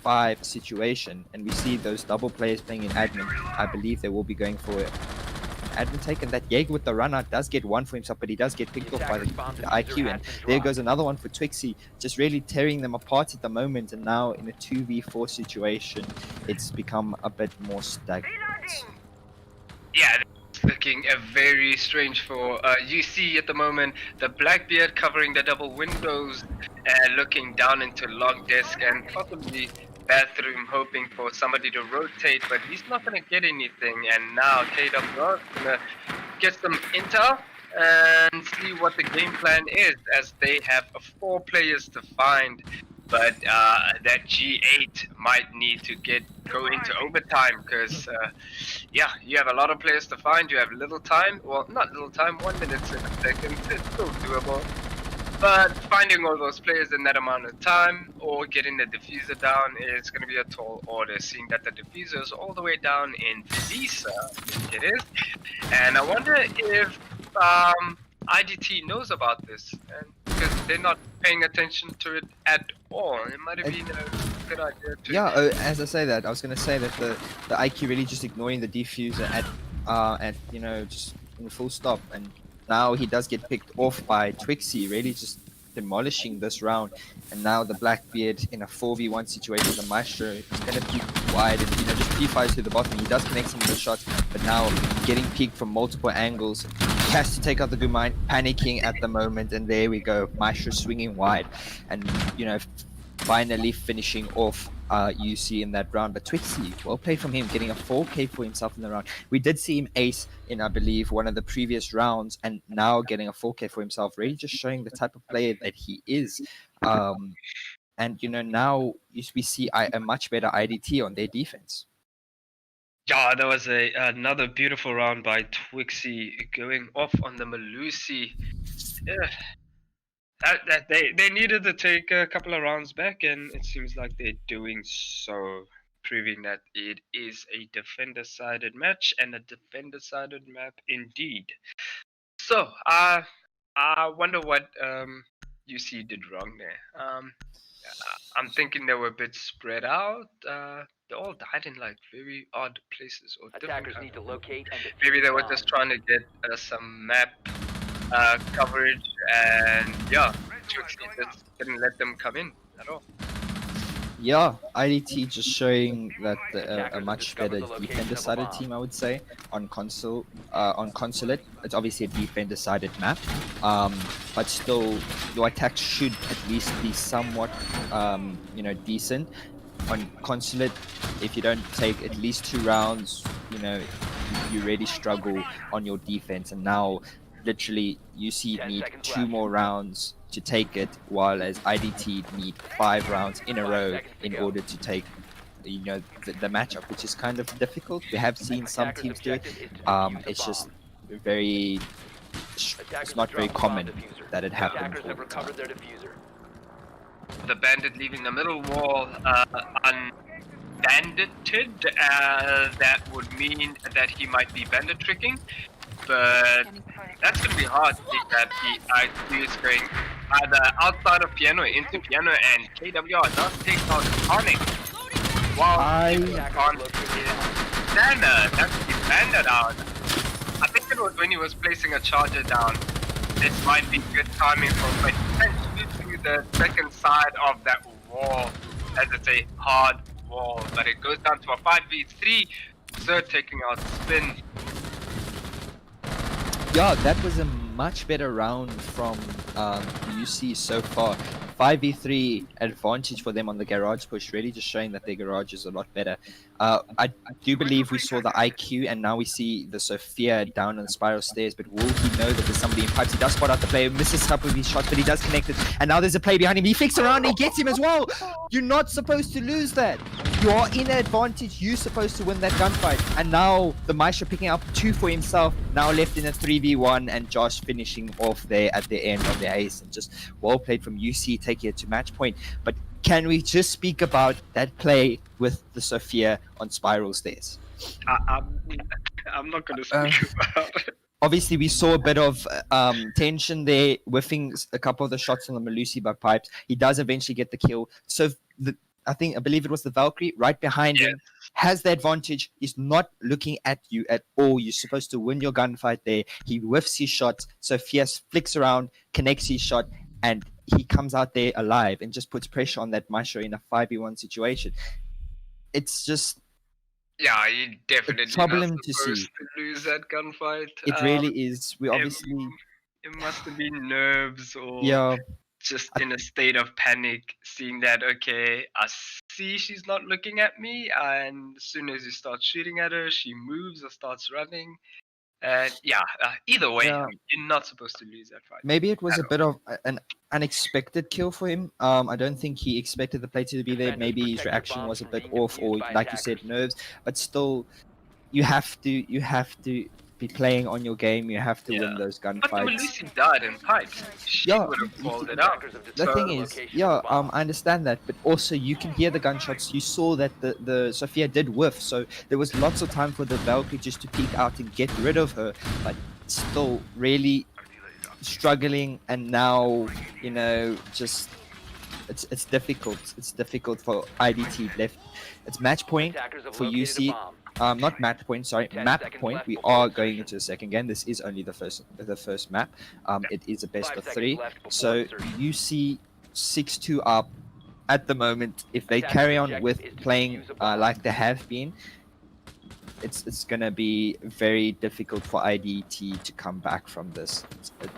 [SPEAKER 3] 5 situation, and we see those double players playing in admin, I believe they will be going for it. Admin taken that Jaeger with the run out does get one for himself, but he does get picked off by the IQ, and there goes another one for Twixie, just really tearing them apart at the moment. And now in a 2v4 situation, it's become a bit more stagnant.
[SPEAKER 4] Yeah, it's looking very strange for UC at the moment. The Blackbeard covering the double windows and looking down into long desk and possibly bathroom, hoping for somebody to rotate, but he's not going to get anything. And now KWR is going to get some intel and see what the game plan is, as they have 4 players to find. But that G8 might need to go into overtime, because yeah, you have a lot of players to find. You have little time. Well, not little time. 1 minute and a second. It's still doable. But finding all those players in that amount of time, or getting the diffuser down, is going to be a tall order, seeing that the diffuser is all the way down in Visa. It is. And I wonder if iD.T knows about this, and because they're not paying attention to it at all. It might have been a good idea to...
[SPEAKER 3] Yeah, as I say that, I was going to say that the IQ really just ignoring the diffuser at you know, just in full stop, and now he does get picked off by Twixie, really just demolishing this round. And now the Blackbeard in a 4v1 situation, the Maestro is going to peek wide and, you know, just P5s to the bottom. He does connect some of the shots, but now getting peeked from multiple angles. He has to take out the Gumine, panicking at the moment, and there we go, Maestro swinging wide and, you know, finally finishing off UC in that round. But Twixie, well played from him, getting a 4K for himself in the round. We did see him ace in, I believe, one of the previous rounds, and now getting a 4K for himself, really just showing the type of player that he is. And, you know, now we see a much better iD.T on their defense.
[SPEAKER 4] Yeah, that was another beautiful round by Twixie, going off on the Malusi. They needed to take a couple of rounds back, and it seems like they're doing so, proving that it is a defender-sided match, and a defender-sided map indeed. So, I wonder what UC did wrong there. I'm thinking they were a bit spread out. They all died in like very odd places or different.
[SPEAKER 5] Attackers need to locate and defuse
[SPEAKER 4] Maybe they were
[SPEAKER 5] the
[SPEAKER 4] just
[SPEAKER 5] bomb.
[SPEAKER 4] trying to get some map coverage, and yeah, Twixie just didn't let them come in at all.
[SPEAKER 3] Yeah, iD.T just showing that a much better defender-sided team, I would say, on consulate. It's obviously a defender-sided map, but still, your attacks should at least be somewhat, you know, decent. On consulate, if you don't take at least 2 rounds, you know, you really struggle on your defense. And now, literally, UC need 2 more rounds to take it, while as iD.T need 5 rounds in a row in order to take, you know, the matchup, which is kind of difficult. We have seen some teams do it. It's just very, it's not very common that it happens
[SPEAKER 5] Attackers
[SPEAKER 3] all
[SPEAKER 5] have
[SPEAKER 3] the time.
[SPEAKER 5] recovered their diffuser.
[SPEAKER 4] The bandit leaving the middle wall unbandited. That would mean that he might be bandit tricking, but that's going to be hard, seeing that the IQ is going either outside of piano into piano, and KWR does take out Tonic. Wow, on Nana, that's the bandit out. I think it was when he was placing a charger down. This might be good timing for potentially to the second side of that wall, as it's a hard wall, but it goes down to a 5v3. Zerd taking out Spin.
[SPEAKER 3] Yeah, that was a much better round from UC so far. 5v3 advantage for them on the garage push, really just showing that their garage is a lot better. I do believe we saw the IQ, and now we see the Sophia down on the spiral stairs, but will he know that there's somebody in pipes? He does spot out the player, misses a couple of his shots, but he does connect it, and now there's a play behind him. He flicks around and he gets him as well. You're not supposed to lose that. You are in advantage. You're supposed to win that gunfight. And now the Maestro picking up 2 for himself, now left in a 3v1, and Josh finishing off there at the end of the ace. And just well played from UC, taking it to match point. But can we just speak about that play with the Sophia on spiral stairs?
[SPEAKER 4] I'm not going to speak about it.
[SPEAKER 3] Obviously, we saw a bit of tension there, whiffing a couple of the shots on the Malusi by pipes. He does eventually get the kill. So I believe it was the Valkyrie right behind
[SPEAKER 4] Yes.
[SPEAKER 3] him, has the advantage. He's not looking at you at all. You're supposed to win your gunfight there. He whiffs his shot. Sophia flicks around, connects his shot, and he comes out there alive and just puts pressure on that Maestro in a 5v1 situation. It's just
[SPEAKER 4] Yeah, you're definitely not
[SPEAKER 3] troubling to
[SPEAKER 4] supposed
[SPEAKER 3] see.
[SPEAKER 4] to lose that gunfight.
[SPEAKER 3] It really is. We
[SPEAKER 4] It,
[SPEAKER 3] obviously,
[SPEAKER 4] it must have been nerves or
[SPEAKER 3] yeah,
[SPEAKER 4] just
[SPEAKER 3] I-
[SPEAKER 4] in a state of panic, seeing that, okay, I see she's not looking at me, and as soon as you start shooting at her, she moves or starts running. And yeah, either way,
[SPEAKER 3] yeah.
[SPEAKER 4] you're not supposed to lose that fight.
[SPEAKER 3] Maybe it was
[SPEAKER 4] At
[SPEAKER 3] a
[SPEAKER 4] all.
[SPEAKER 3] bit of an unexpected kill for him. I don't think he expected the play to be there.
[SPEAKER 5] Defenders,
[SPEAKER 3] Maybe his
[SPEAKER 5] protect your
[SPEAKER 3] reaction
[SPEAKER 5] bombs
[SPEAKER 3] was a
[SPEAKER 5] from
[SPEAKER 3] bit
[SPEAKER 5] being
[SPEAKER 3] off, or
[SPEAKER 5] defused by
[SPEAKER 3] like you said,
[SPEAKER 5] attackers.
[SPEAKER 3] nerves. But still, you have to be playing on your game. You have to win
[SPEAKER 4] Yeah.
[SPEAKER 3] those
[SPEAKER 4] But the
[SPEAKER 3] gunfights.
[SPEAKER 4] Malusi died in pipes. She
[SPEAKER 3] Yeah,
[SPEAKER 4] would have
[SPEAKER 3] you
[SPEAKER 4] called
[SPEAKER 3] can-
[SPEAKER 4] it out.
[SPEAKER 5] Attackers have
[SPEAKER 3] the
[SPEAKER 5] discovered
[SPEAKER 3] thing
[SPEAKER 5] the
[SPEAKER 3] is,
[SPEAKER 5] location
[SPEAKER 3] yeah,
[SPEAKER 5] of the bomb.
[SPEAKER 3] I understand that, but also you can hear the gunshots. You saw that the Sophia did whiff, so there was lots of time for the Valkyrie just to peek out and get rid of her. But still, really struggling, and now just it's difficult. It's difficult for iD.T left. It's match point
[SPEAKER 5] Attackers have
[SPEAKER 3] for
[SPEAKER 5] located a
[SPEAKER 3] UC.
[SPEAKER 5] bomb.
[SPEAKER 3] Not match point, sorry,
[SPEAKER 5] 10
[SPEAKER 3] map
[SPEAKER 5] seconds
[SPEAKER 3] point.
[SPEAKER 5] left
[SPEAKER 3] We
[SPEAKER 5] before
[SPEAKER 3] are
[SPEAKER 5] insertion.
[SPEAKER 3] going into the second game. This is only the first map. It is a best
[SPEAKER 5] 5
[SPEAKER 3] of
[SPEAKER 5] seconds
[SPEAKER 3] 3.
[SPEAKER 5] left before
[SPEAKER 3] So
[SPEAKER 5] insertion.
[SPEAKER 3] UC 6-2 up at the moment. If they
[SPEAKER 5] Attackers'
[SPEAKER 3] carry on
[SPEAKER 5] objective
[SPEAKER 3] with
[SPEAKER 5] is to
[SPEAKER 3] playing
[SPEAKER 5] defuse a bomb.
[SPEAKER 3] like they have been, it's gonna be very difficult for iD.T to come back from this.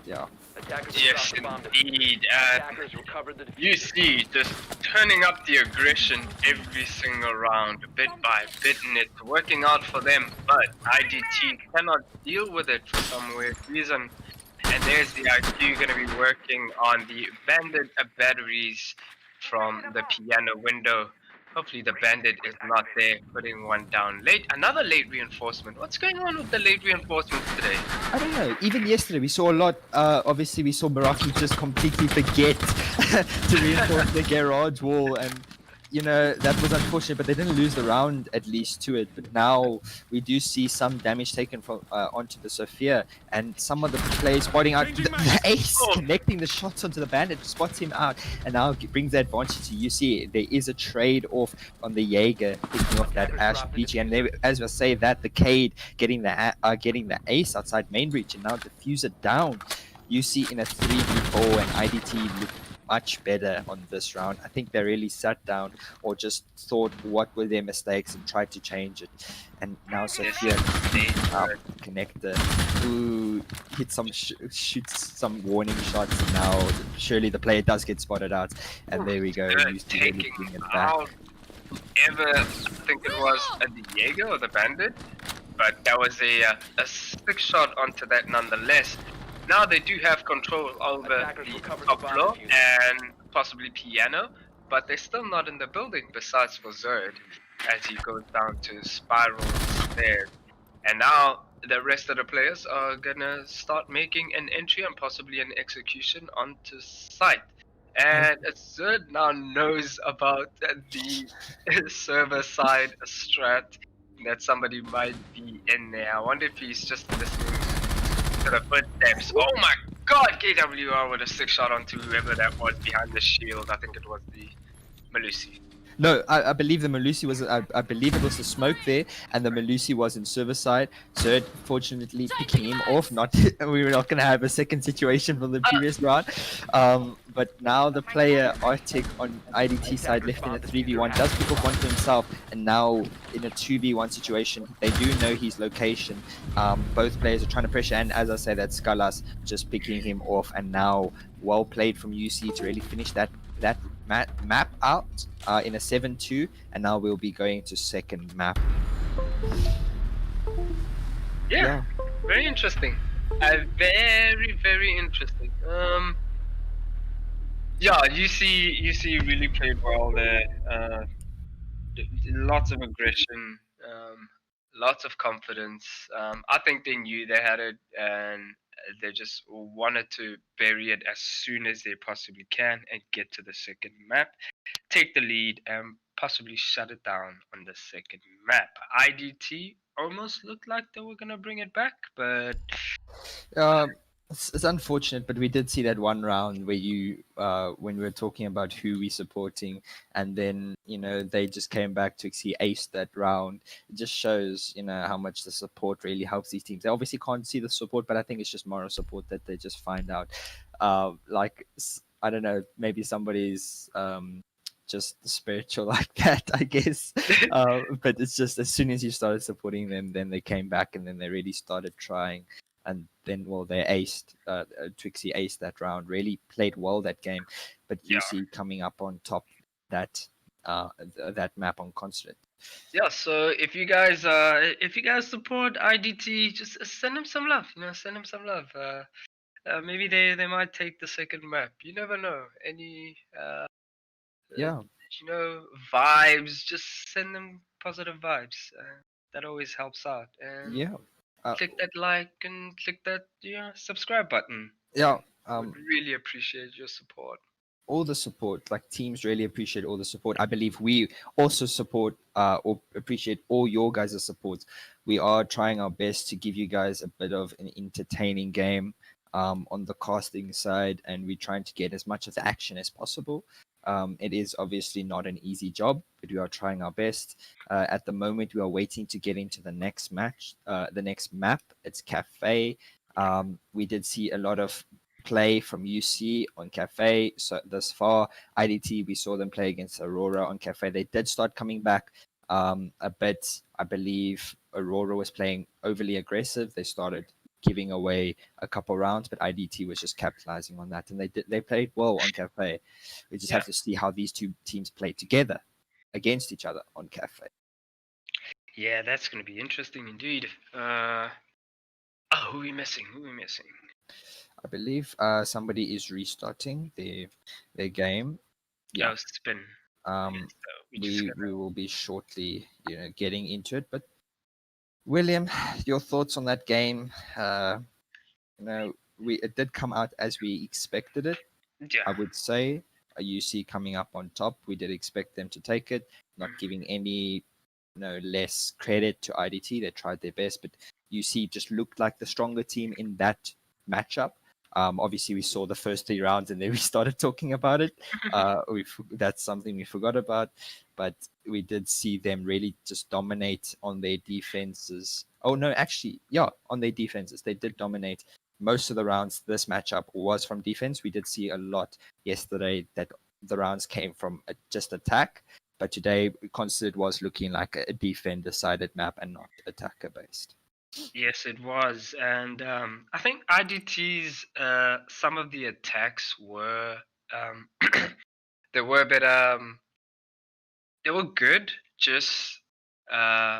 [SPEAKER 3] Yeah.
[SPEAKER 5] Attackers have
[SPEAKER 4] Yes,
[SPEAKER 5] dropped the bomb.
[SPEAKER 4] indeed.
[SPEAKER 5] Attackers recovered the
[SPEAKER 4] You
[SPEAKER 5] diffuser.
[SPEAKER 4] see, just turning up the aggression every single round, bit by bit, and it's working out for them. But iD.T cannot deal with it for some weird reason. And there's the IQ going to be working on the bandit batteries from the piano window. Hopefully the bandit is not there, putting one down late. Another late reinforcement. What's going on with the late reinforcements today?
[SPEAKER 3] I don't know. Even yesterday, we saw a lot. Obviously, we saw Meraki just completely forget to reinforce the garage wall, and that was unfortunate. But they didn't lose the round, at least to it. But now we do see some damage taken from onto the Sophia, and some of the players spotting out the ace,
[SPEAKER 4] Oh.
[SPEAKER 3] connecting the shots onto the bandit, spots him out, and now brings the advantage to UC. There is a trade off on the Jaeger picking off that Ash BG, and they, as I say that, the Cade getting the ace outside main breach, and now diffuse it down. UC in a 3v4, and iD.T look much better on this round. I think they really sat down or just thought what were their mistakes and tried to change it. And now Sophia connector who hits shoots some warning shots, and now surely the player does get spotted out. And there we go.
[SPEAKER 4] They're
[SPEAKER 3] Used to really
[SPEAKER 4] taking
[SPEAKER 3] bring it back.
[SPEAKER 4] out whoever, I think it was the Jaeger or the bandit, but that was a 6-shot onto that nonetheless. Now they do have control over
[SPEAKER 5] Attackers
[SPEAKER 4] the
[SPEAKER 5] recovered
[SPEAKER 4] top
[SPEAKER 5] the bomb
[SPEAKER 4] floor
[SPEAKER 5] diffuser.
[SPEAKER 4] and possibly piano, but they're still not in the building besides for Zerd as he goes down to spiral stairs. And now the rest of the players are gonna start making an entry and possibly an execution onto site. And Zerd now knows about the server side strat that somebody might be in there. I wonder if he's just listening to the footsteps. Oh my god, KWR with a 6-shot onto whoever that was behind the shield. I think it was the Malusi.
[SPEAKER 3] No, I believe the Malusi was. I believe it was the smoke there, and the Malusi was in server side. Zerd fortunately picking him off. Not we were not going to have a second situation from the previous round. But now the player Arctic on iD.T side left in a 3v1 does pick off one for himself, and now in a 2v1 situation, they do know his location. Both players are trying to pressure, and as I say, that Skalas just picking him off, and now well played from UC to really finish that map out in a 7-2, and now we'll be going to second map.
[SPEAKER 4] Yeah, very interesting. Very, very interesting. Yeah, you see, really played well there. Lots of aggression, lots of confidence. I think they knew they had it, and they just wanted to bury it as soon as they possibly can and get to the second map, take the lead, and possibly shut it down on the second map. iD.T almost looked like they were gonna bring it back, but
[SPEAKER 3] It's unfortunate, but we did see that one round where when we were talking about who we supporting, and then they just came back to see ace that round. It just shows how much the support really helps these teams. They obviously can't see the support, but I think it's just moral support that they just find out. I don't know, maybe somebody's just spiritual like that, I guess. But it's just as soon as you started supporting them, then they came back and then they really started trying. And then, well, they aced. Trixie aced that round. Really played well that game, but
[SPEAKER 4] Yeah.
[SPEAKER 3] UC coming up on top that that map on Consulate.
[SPEAKER 4] Yeah, so if you guys support iD.T, just send him some love. Send him some love. Maybe they might take the second map. You never know. Any
[SPEAKER 3] Yeah,
[SPEAKER 4] vibes. Just send them positive vibes. That always helps out. And
[SPEAKER 3] yeah,
[SPEAKER 4] click that like and click that subscribe button.
[SPEAKER 3] yeah.
[SPEAKER 4] Would really appreciate your support.
[SPEAKER 3] All the support. Like teams really appreciate all the support. I believe we also support or appreciate all your guys' support. We are trying our best to give you guys a bit of an entertaining game on the casting side, and we're trying to get as much of the action as possible. It is obviously not an easy job, but we are trying our best. At the moment, we are waiting to get into the next match, the next map. It's Cafe. We did see a lot of play from UC on Cafe. So thus far, iD.T, we saw them play against Aurora on Cafe. They did start coming back a bit. I believe Aurora was playing overly aggressive. They started giving away a couple rounds, but iD.T was just capitalizing on that, and they played well on Cafe. We just
[SPEAKER 4] Yeah.
[SPEAKER 3] have to see how these two teams play together against each other on Cafe.
[SPEAKER 4] Yeah, that's gonna be interesting indeed. Who are we missing? Who are we missing?
[SPEAKER 3] I believe somebody is restarting their game. Yeah.
[SPEAKER 4] Oh, spin.
[SPEAKER 3] Um,
[SPEAKER 4] So
[SPEAKER 3] we will be shortly, getting into it. But William, your thoughts on that game? It did come out as we expected it.
[SPEAKER 4] yeah.
[SPEAKER 3] I would say a UC coming up on top. We did expect them to take it. Not
[SPEAKER 4] Mm-hmm.
[SPEAKER 3] giving any, less credit to iD.T. They tried their best, but UC just looked like the stronger team in that matchup. Obviously, we saw the first 3 rounds, and then we started talking about it. That's something we forgot about, but we did see them really just dominate on their defenses. Oh no, actually, yeah, on their defenses, they did dominate most of the rounds. This matchup was from defense. We did see a lot yesterday that the rounds came from just attack, but today Consulate was looking like a defender-sided map and not attacker-based.
[SPEAKER 4] Yes, it was, and I think iD.T's some of the attacks were they were a bit they were good, just uh,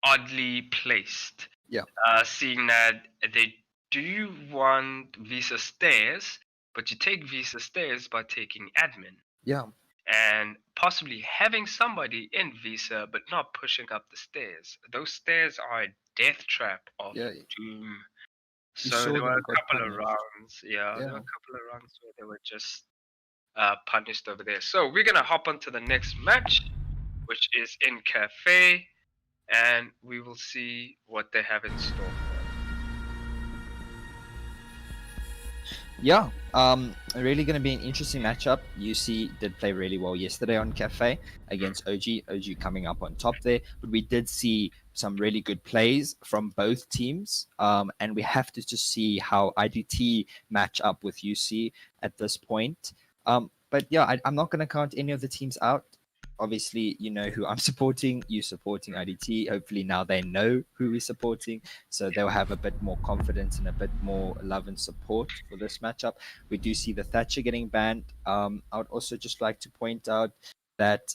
[SPEAKER 4] oddly placed.
[SPEAKER 3] Yeah.
[SPEAKER 4] Seeing that they do want Visa stairs, but you take Visa stairs by taking admin.
[SPEAKER 3] Yeah.
[SPEAKER 4] And possibly having somebody in Visa but not pushing up the stairs. Those stairs are a death trap of
[SPEAKER 3] Yeah.
[SPEAKER 4] doom.
[SPEAKER 3] You
[SPEAKER 4] So
[SPEAKER 3] saw
[SPEAKER 4] there were
[SPEAKER 3] them
[SPEAKER 4] a
[SPEAKER 3] got
[SPEAKER 4] couple of
[SPEAKER 3] punished.
[SPEAKER 4] rounds,
[SPEAKER 3] Yeah.
[SPEAKER 4] there were a couple of rounds where they were just punished over there. So we're gonna hop on to the next match, which is in Cafe, and we will see what they have in store.
[SPEAKER 3] Yeah, really going to be an interesting matchup. UC did play really well yesterday on Cafe against OG. OG coming up on top there, but we did see some really good plays from both teams. And we have to just see how iD.T match up with UC at this point. But yeah, I'm not going to count any of the teams out. Obviously, you know who I'm supporting. You supporting iD.T. Hopefully now they know who we're supporting, so they'll have a bit more confidence and a bit more love and support for this matchup. We do see the Thatcher getting banned. I would also just like to point out that,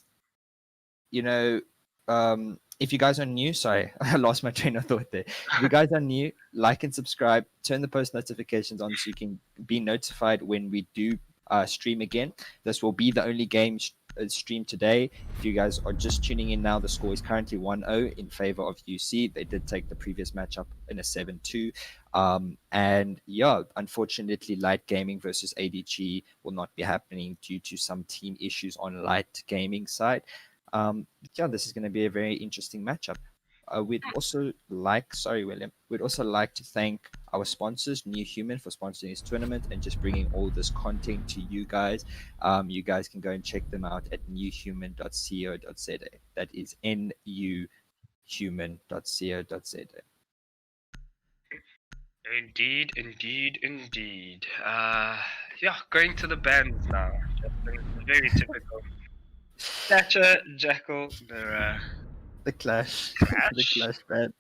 [SPEAKER 3] if you guys are new, sorry, I lost my train of thought there. If you guys are new, like and subscribe, turn the post notifications on so you can be notified when we do stream again. This will be the only game stream today. If you guys are just tuning in now, the score is currently 1-0 in favor of UC. They did take the previous matchup in a 7-2. And yeah, unfortunately, Light Gaming versus ADG will not be happening due to some team issues on Light Gaming side. Yeah, this is going to be a very interesting matchup. We'd also like, sorry, William, we'd also like to thank our sponsors, New Human, for sponsoring this tournament and just bringing all this content to you guys. You guys can go and check them out at newhuman.co.za. That is nuhuman.co.za.
[SPEAKER 4] Indeed, indeed, indeed. Yeah, going to the bands now. Just very typical. Thatcher, Jackal, Mira.
[SPEAKER 3] The Clash, the
[SPEAKER 4] Clash.
[SPEAKER 3] Clash band.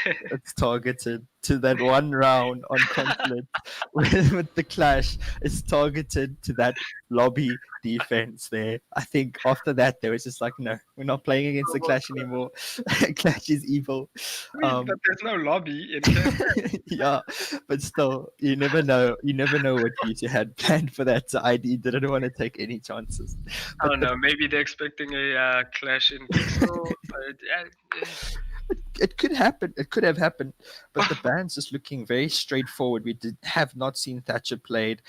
[SPEAKER 3] It's targeted to that one round on Consulate with the Clash. It's targeted to that lobby defense there. I think after that, there was just like, no, we're not playing against the Clash anymore. Clash is evil.
[SPEAKER 4] But there's no lobby in Cape.
[SPEAKER 3] Yeah, but still, you never know. You never know what future had planned for that. So ID didn't want to take any chances.
[SPEAKER 4] I don't know. Maybe they're expecting a clash in Pixel.
[SPEAKER 3] It could happen. It could have happened, but the band's just looking very straightforward. We have not seen Thatcher played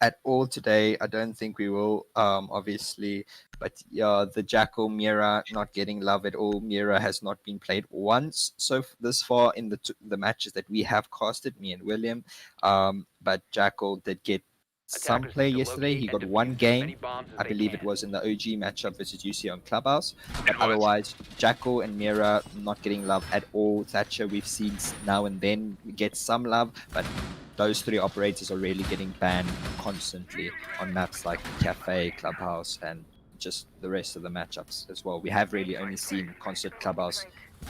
[SPEAKER 3] at all today. I don't think we will, obviously. But yeah, the Jackal Mira not getting love at all. Mira has not been played once this far in the matches that we have casted, me and William. But Jackal did get some play yesterday. He got one game. I believe it was in the OG matchup versus UC on Clubhouse. But otherwise, Jackal and Mira not getting love at all. Thatcher, we've seen now and then get some love, but those three operators are really getting banned constantly on maps like Cafe, Clubhouse, and just the rest of the matchups as well. We have really only seen Concert, Clubhouse,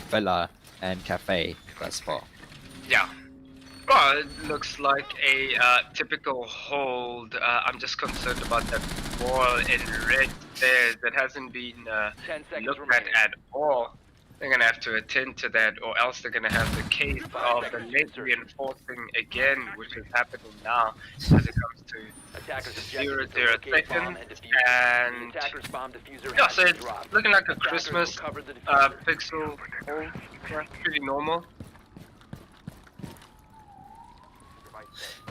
[SPEAKER 3] Villa, and Cafe thus far.
[SPEAKER 4] Yeah. Well, it looks like a typical hold. I'm just concerned about that wall in red there that hasn't been
[SPEAKER 5] 10 seconds
[SPEAKER 4] looked
[SPEAKER 5] remaining.
[SPEAKER 4] at all. They're going to have to attend to that, or else they're going to have the case of the late reinforcing again, which is happening now as it comes to
[SPEAKER 5] Attackers
[SPEAKER 4] Zero,
[SPEAKER 5] objective is to
[SPEAKER 4] zero
[SPEAKER 5] locate bomb
[SPEAKER 4] seconds,
[SPEAKER 5] and defuse it.
[SPEAKER 4] and
[SPEAKER 5] The attacker's bomb diffuser
[SPEAKER 4] yeah,
[SPEAKER 5] has
[SPEAKER 4] so
[SPEAKER 5] been
[SPEAKER 4] it's
[SPEAKER 5] dropped.
[SPEAKER 4] looking like a
[SPEAKER 5] Attackers
[SPEAKER 4] Christmas
[SPEAKER 5] will cover the diffuser.
[SPEAKER 4] pixel hold. Yeah, pretty normal.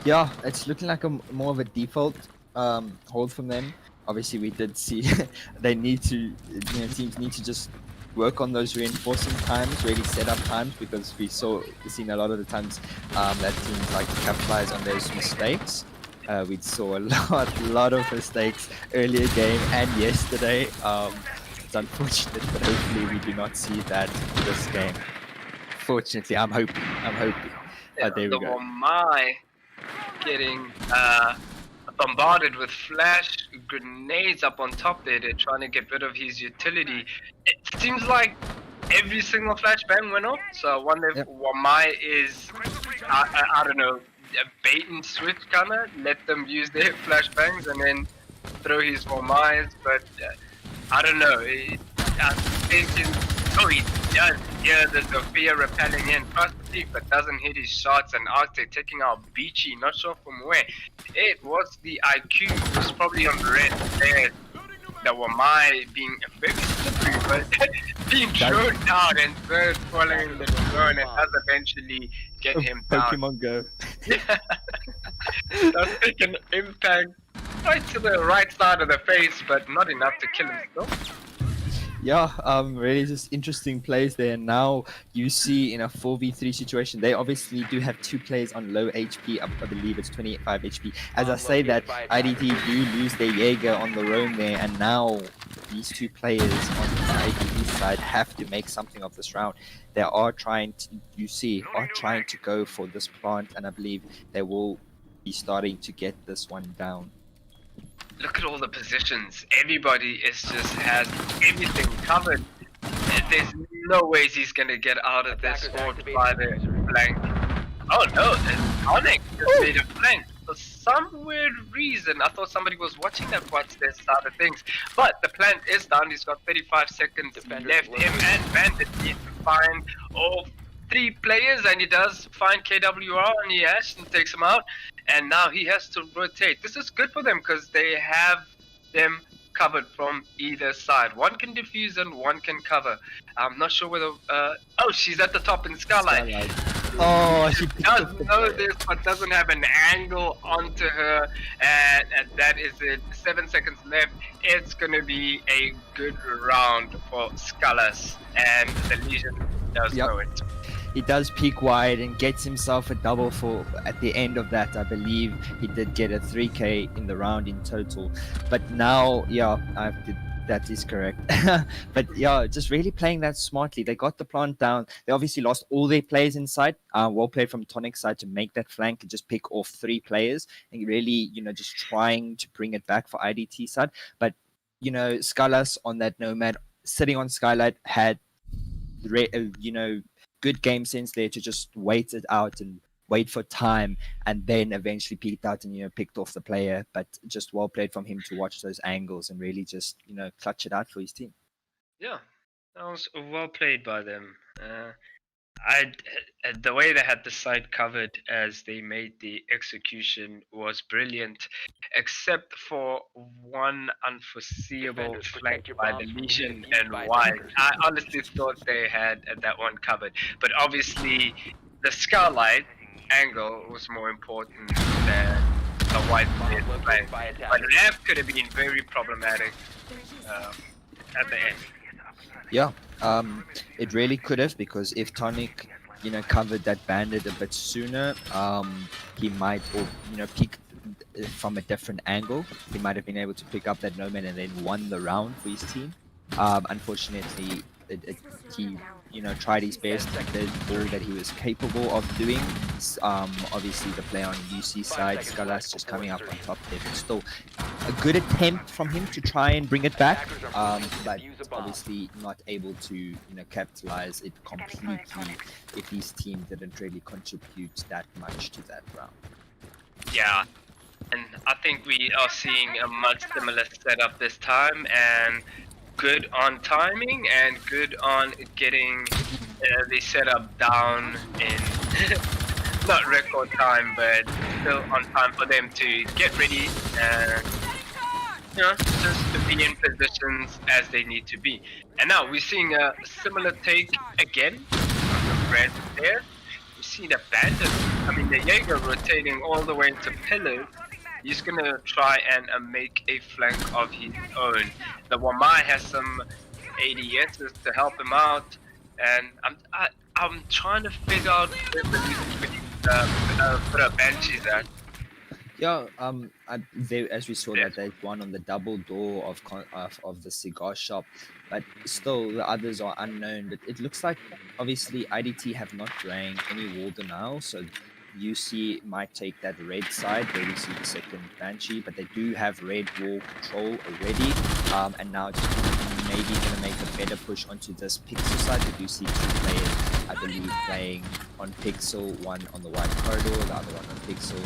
[SPEAKER 3] Yeah, it's looking like more of a default hold from them. Obviously, we did see they need to, teams need to just work on those reinforcing times, really set up times, because we've seen a lot of the times that teams like to capitalize on those mistakes. We saw a lot of mistakes earlier game and yesterday. It's unfortunate, but hopefully we do not see that this game. Fortunately, I'm hoping. But there we go.
[SPEAKER 4] My getting bombarded with flash grenades up on top there. They're trying to get rid of his utility. It seems like every single flashbang went off. So I wonder if Wamai is, I don't know, a bait and switch kind of. Let them use their flashbangs and then throw his Wamais. But I don't know. I'm thinking, he does hear the Sophia repelling in past the peak, but doesn't hit his shots, and Arctic taking out Beachy, not sure from where. It was the IQ, it was probably on the red there. That were my being very slippery, but being thrown down and third following the drone, and does eventually get him down.
[SPEAKER 3] Pokemon Go.
[SPEAKER 4] That's taking impact right to the right side of the face, but not enough to kill him still.
[SPEAKER 3] Yeah, really just interesting plays there. Now you see in a 4v3 situation, they obviously do have two players on low HP. I believe it's 25 HP. As I say that, iD.T do lose their Jaeger on the roam there, and now these two players on the iD.T side have to make something of this round. They are trying to go for this plant, and I believe they will be starting to get this one down.
[SPEAKER 4] Look at all the positions. Everybody has everything covered. There's no ways he's gonna get out of this or by the flank. Oh no, Onyx just made a flank. For some weird reason, I thought somebody was watching that watch their side of things. But the plant is down. He's got 35 seconds left. Him and Bandit need to find all three players, and he does find KWR on the Ash and takes him out. And now he has to rotate. This is good for them because they have them covered from either side. One can defuse and one can cover. I'm not sure whether... oh, she's at the top in Skylight.
[SPEAKER 3] Oh, she
[SPEAKER 4] does know this, but doesn't have an angle onto her. And that is it. 7 seconds left. It's going to be a good round for Scullas. And the Legion There's
[SPEAKER 3] Yep.
[SPEAKER 4] no it.
[SPEAKER 3] He does peek wide and gets himself a double for at the end of that. I believe he did get a 3K in the round in total. But now, yeah, that is correct. But yeah, just really playing that smartly. They got the plant down. They obviously lost all their players inside. Well played from Tonic's side to make that flank and just pick off 3 players and really, just trying to bring it back for iD.T side. But, Skalas on that Nomad sitting on Skylight had good game sense there to just wait it out and wait for time, and then eventually peeked out and picked off the player. But just well played from him to watch those angles and really just clutch it out for his team.
[SPEAKER 4] Yeah, that was well played by them. I the way they had the site covered as they made the execution was brilliant, except for one unforeseeable
[SPEAKER 5] Defenders,
[SPEAKER 4] flank
[SPEAKER 5] protect your
[SPEAKER 4] by
[SPEAKER 5] bombs
[SPEAKER 4] the
[SPEAKER 5] from
[SPEAKER 4] Legion
[SPEAKER 5] being used
[SPEAKER 4] and
[SPEAKER 5] by
[SPEAKER 4] White.
[SPEAKER 5] attackers.
[SPEAKER 4] I honestly thought they had that one covered, but obviously the Skylight angle was more important than the White
[SPEAKER 5] Bomb
[SPEAKER 4] mid
[SPEAKER 5] located
[SPEAKER 4] flank.
[SPEAKER 5] by
[SPEAKER 4] But
[SPEAKER 5] attackers.
[SPEAKER 4] that could have been very problematic at the end.
[SPEAKER 3] Yeah, it really could have, because if Tonic, covered that bandit a bit sooner, he might, or peek from a different angle. He might have been able to pick up that Nomad and then won the round for his team. Unfortunately, he tried his best and did all that he was capable of doing. Obviously, the play on UC side, Skalas just coming up on top there, but still a good attempt from him to try and bring it back, but obviously not able to capitalize it completely if his team didn't really contribute that much to that round.
[SPEAKER 4] Yeah, and I think we are seeing a much similar setup this time, and good on timing and good on getting the setup down in not record time, but still on time for them to get ready and just to be in positions as they need to be. And now we're seeing a similar take again on the red there. You see the bandit, the Jaeger rotating all the way into pillars. He's gonna try and make a flank of his own. The Wamai has some ADSs to help him out, and I'm trying to figure out where the reason put a Banshees at.
[SPEAKER 3] Yeah, as we saw that they won on the double door of the cigar shop, but still the others are unknown. But it looks like obviously iD.T have not drained any wall denial, so UC might take that red side where we see the second Banshee, but they do have red wall control already, and now just maybe gonna make a better push onto this Pixel side. We do see 2 players, I believe, playing on Pixel, one on the white corridor, the other one on Pixel.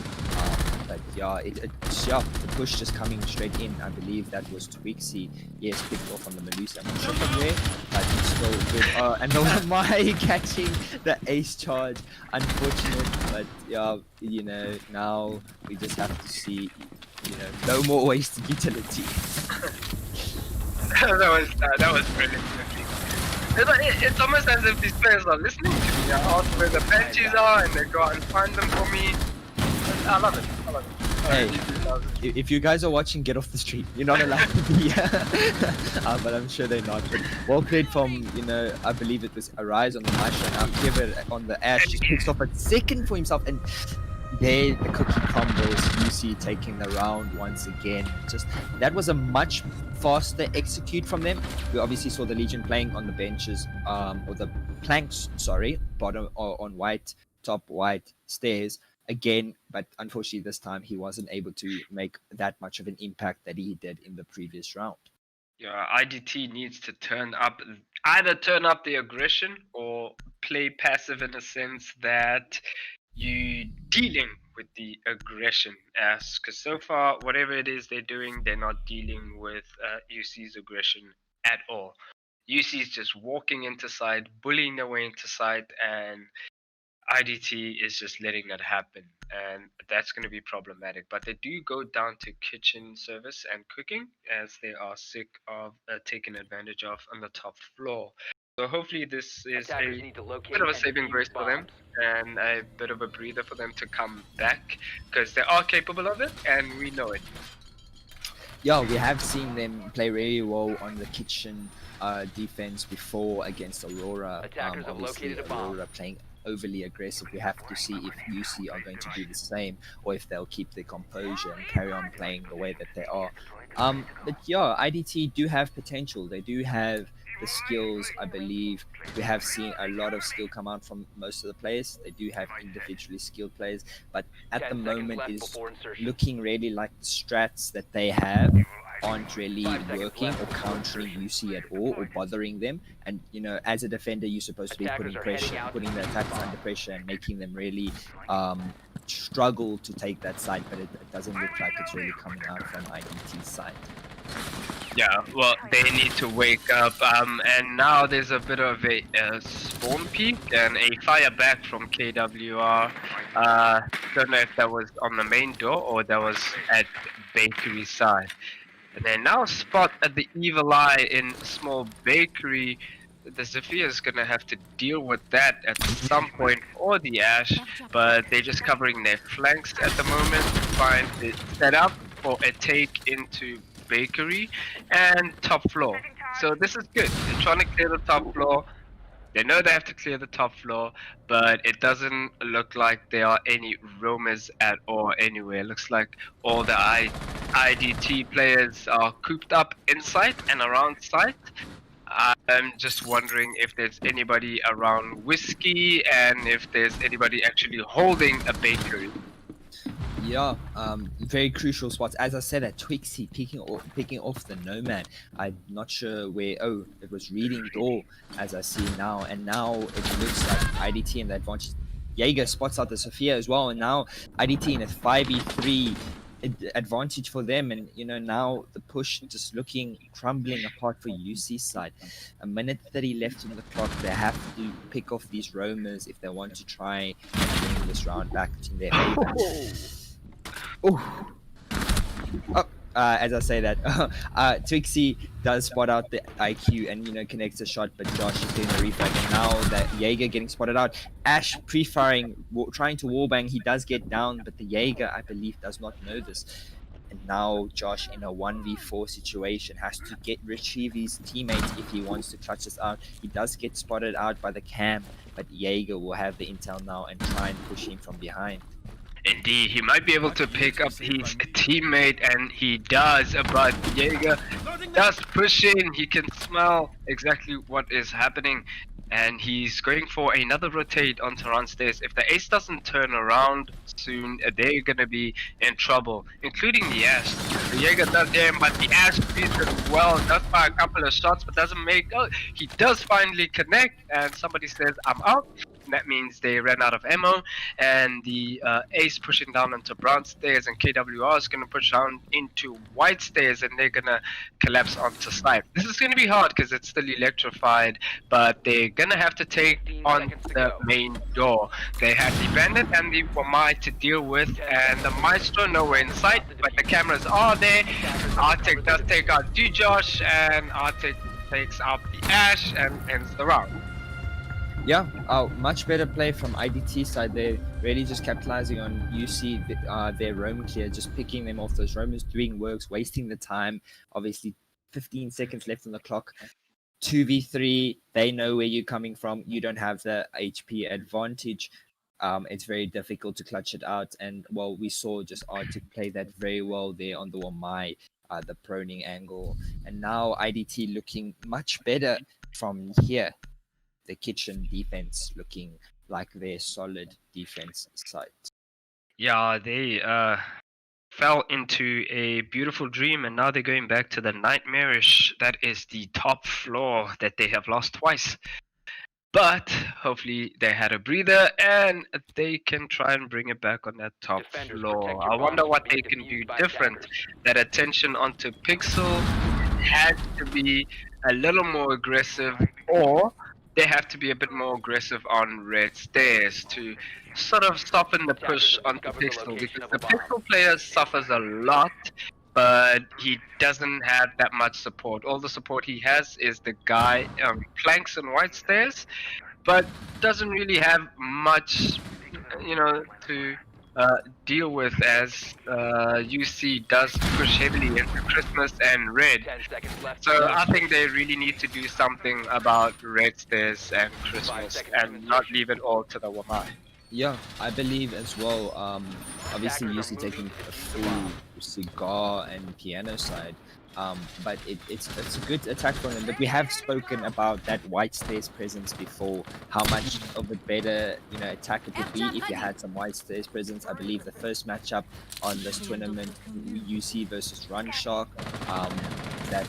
[SPEAKER 3] But yeah, the push just coming straight in. I believe that was Twixie. Yes, picked off on the Melusi. I'm not sure from where, but it's still good. And the Wamai catching the ace charge. Unfortunate, but yeah, now we just have to see, no more wasted utility.
[SPEAKER 4] that was brilliant. It's almost as if these players are listening to me. I ask where the Banshees are, and they go out and find them for me. I love it.
[SPEAKER 3] Hey, if you guys are watching, get off the street. You're not allowed to be here. But I'm sure they're not. But well played from, I believe it was Arise on the Masha, and now Kevin on the Ash just picks off a second for himself. And there the cookie crumbles. You see taking the round once again. Just that was a much faster execute from them. We obviously saw the Legion playing on the benches, or the planks, sorry, bottom or on white, top white stairs again, but unfortunately this time he wasn't able to make that much of an impact that he did in the previous round.
[SPEAKER 4] Yeah, iD.T needs to either turn up the aggression or play passive in a sense that you dealing with the aggression, because so far whatever it is they're doing, they're not dealing with UC's aggression at all. UC's just walking into side, bullying their way into side, and iD.T is just letting that happen, and that's going to be problematic. But they do go down to kitchen service and cooking, as they are sick of taking advantage of on the top floor. So hopefully this is
[SPEAKER 5] Attackers
[SPEAKER 4] a
[SPEAKER 5] need to locate
[SPEAKER 4] bit of a
[SPEAKER 5] and
[SPEAKER 4] saving
[SPEAKER 5] defuse
[SPEAKER 4] grace for them,
[SPEAKER 5] bombs.
[SPEAKER 4] and a bit of a breather for them to come back, because they are capable of it, and we know it.
[SPEAKER 3] Yeah, we have seen them play really well on the kitchen defense before against Aurora.
[SPEAKER 5] Attackers have
[SPEAKER 3] Obviously,
[SPEAKER 5] located a bomb.
[SPEAKER 3] Aurora playing overly aggressive. We have to see if UC are going to do the same or if they'll keep their composure and carry on playing the way that they are. But yeah, iD.T do have potential. They do have the skills, I believe. We have seen a lot of skill come out from most of the players. They do have individually skilled players, but at
[SPEAKER 5] 10
[SPEAKER 3] the
[SPEAKER 5] seconds
[SPEAKER 3] moment
[SPEAKER 5] left
[SPEAKER 3] is
[SPEAKER 5] before insertion.
[SPEAKER 3] looking really like the strats that they have aren't really
[SPEAKER 5] 5 seconds
[SPEAKER 3] working
[SPEAKER 5] left
[SPEAKER 3] or
[SPEAKER 5] before
[SPEAKER 3] countering
[SPEAKER 5] insertion.
[SPEAKER 3] UC at all or bothering them. And as a defender, you're supposed to be
[SPEAKER 5] Attackers
[SPEAKER 3] putting
[SPEAKER 5] are heading
[SPEAKER 3] pressure,
[SPEAKER 5] out
[SPEAKER 3] putting
[SPEAKER 5] to
[SPEAKER 3] the
[SPEAKER 5] the
[SPEAKER 3] attackers
[SPEAKER 5] bomb.
[SPEAKER 3] under pressure and making them really struggle to take that side. But it doesn't look like it's really coming out from iD.T's side.
[SPEAKER 4] Yeah, well, they need to wake up, and now there's a bit of a spawn peak and a fire back from KWR. Don't know if that was on the main door or that was at bakery side. And then now spot at the evil eye in small bakery. The Zephyr is gonna have to deal with that at some point, or the Ash, but they're just covering their flanks at the moment to find the setup for a take into bakery and top floor. So this is good. They're trying to clear the top floor. They know they have to clear the top floor, but it doesn't look like there are any roamers at all anywhere. It looks like all the iD.T players are cooped up inside and around site. I'm just wondering if there's anybody around Whiskey and if there's anybody actually holding a bakery.
[SPEAKER 3] Yeah, very crucial spots. As I said, at Twixie picking off the Nomad. I'm not sure where. Oh, it was reading door, as I see now, and now it looks like iD.T in the advantage. Jaeger spots out the Sophia as well, and now iD.T in a 5v3 advantage for them. And now the push just looking crumbling apart for UC side. A minute 30 left on the clock. They have to pick off these roamers if they want to try and bring this round back to their favor. Oh, as I say that, Twixie does spot out the IQ and connects a shot, but Josh is doing a reflex. And now that Jaeger getting spotted out, Ash pre-firing, trying to wallbang. He does get down, but the Jaeger, I believe, does not know this. And now Josh, in a 1v4 situation, has to retrieve his teammates if he wants to clutch this out. He does get spotted out by the cam, but Jaeger will have the intel now and try and push him from behind.
[SPEAKER 4] Indeed, he might be able to pick up his teammate, and he does, but Jaeger does push in. He can smell exactly what is happening, and he's going for another rotate on Tehran stairs. If the ace doesn't turn around soon, they're gonna be in trouble, including the Ash. The Jaeger does aim, but the Ash beats it well, does fire a couple of shots, but doesn't make. Oh, he does finally connect, and somebody says, "I'm out." That means they ran out of ammo, and the ace pushing down onto brown stairs, and KWR is going to push down into white stairs, and they're going to collapse onto site. This is going to be hard because it's still electrified, but they're going to have to take on the main door. They have the bandit and the Wamai to deal with, and the Maestro nowhere in sight, but the cameras are there. Arctic does take out Josh, and Arctic takes out the Ash and ends the round.
[SPEAKER 3] Yeah, much better play from iD.T side. They're really just capitalizing on UC, their roam clear, just picking them off those roamers, doing works, wasting the time. Obviously, 15 seconds left on the clock. 2v3, they know where you're coming from. You don't have the HP advantage. It's very difficult to clutch it out. And, well, we saw just Arctic play that very well there on the Wamai, the proning angle. And now iD.T looking much better from here. The kitchen defense looking like their solid defense side.
[SPEAKER 4] Yeah, they fell into a beautiful dream, and now they're going back to the nightmarish. That is the top floor that they have lost twice. But hopefully they had a breather, and they can try and bring it back on that top
[SPEAKER 5] Defenders,
[SPEAKER 4] floor.
[SPEAKER 5] protect your
[SPEAKER 4] I wonder
[SPEAKER 5] bombs
[SPEAKER 4] what
[SPEAKER 5] from
[SPEAKER 4] they
[SPEAKER 5] being
[SPEAKER 4] can do
[SPEAKER 5] defused by
[SPEAKER 4] different.
[SPEAKER 5] attackers.
[SPEAKER 4] That attention onto Pixel had to be a little more aggressive, or they have to be a bit more aggressive on red stairs to sort of soften the push onto Pixel, because the Pixel player suffers a lot, but he doesn't have that much support. All the support he has is the guy planks and white stairs, but doesn't really have much, to deal with, as UC does push heavily into Christmas and Red.
[SPEAKER 5] 10 seconds left.
[SPEAKER 4] So I think they really need to do something about Red Stairs and Christmas and not leave it all to the woman.
[SPEAKER 3] Yeah, I believe as well. Obviously, UC taking a full cigar and piano side, but it's a good attack from them. But we have spoken about that White Stairs presence before. How much of a better attack it would be if you had some White Stairs presence. I believe the first matchup on this tournament, UC versus Run Shark, that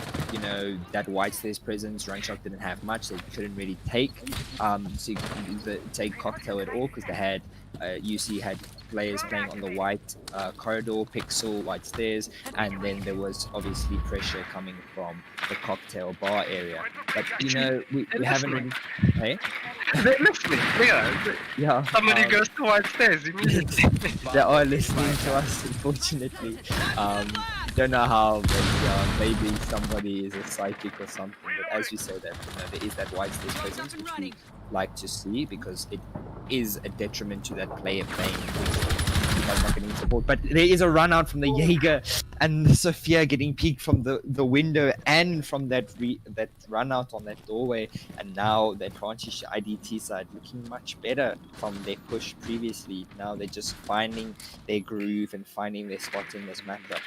[SPEAKER 3] that White Stairs presence, Run Shark didn't have much. They couldn't really take take Cocktail at all because they had UC had players playing on the white corridor, pixel, White Stairs, and then there was obviously pressure coming from the Cocktail bar area. But we haven't really. Hey,
[SPEAKER 4] They're listening.
[SPEAKER 3] yeah.
[SPEAKER 4] Somebody goes to White Stairs immediately.
[SPEAKER 3] They are listening to us, unfortunately. Don't know how, but maybe somebody is a psychic or something. But as you say, that there is that White Stairs presence, which we like to see because it is a detriment to that player playing. Because not getting support. But there is a run out from the Jaeger and the Sophia getting peeked from the window and from that run out on that doorway. And now the advantage iD.T side looking much better from their push previously. Now they're just finding their groove and finding their spot in this matchup.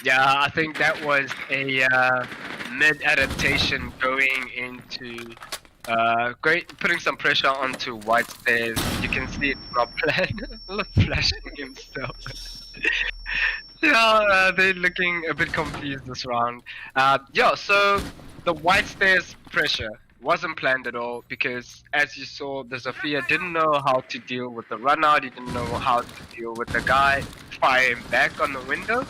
[SPEAKER 4] Yeah, I think that was a mid adaptation going into putting some pressure onto White Stairs. You can see it's not planned. Look, flashing himself. Yeah, they're looking a bit confused this round. Yeah, so the White Stairs pressure wasn't planned at all because, as you saw, the Sophia didn't know how to deal with the run out. He didn't know how to deal with the guy firing back on the window.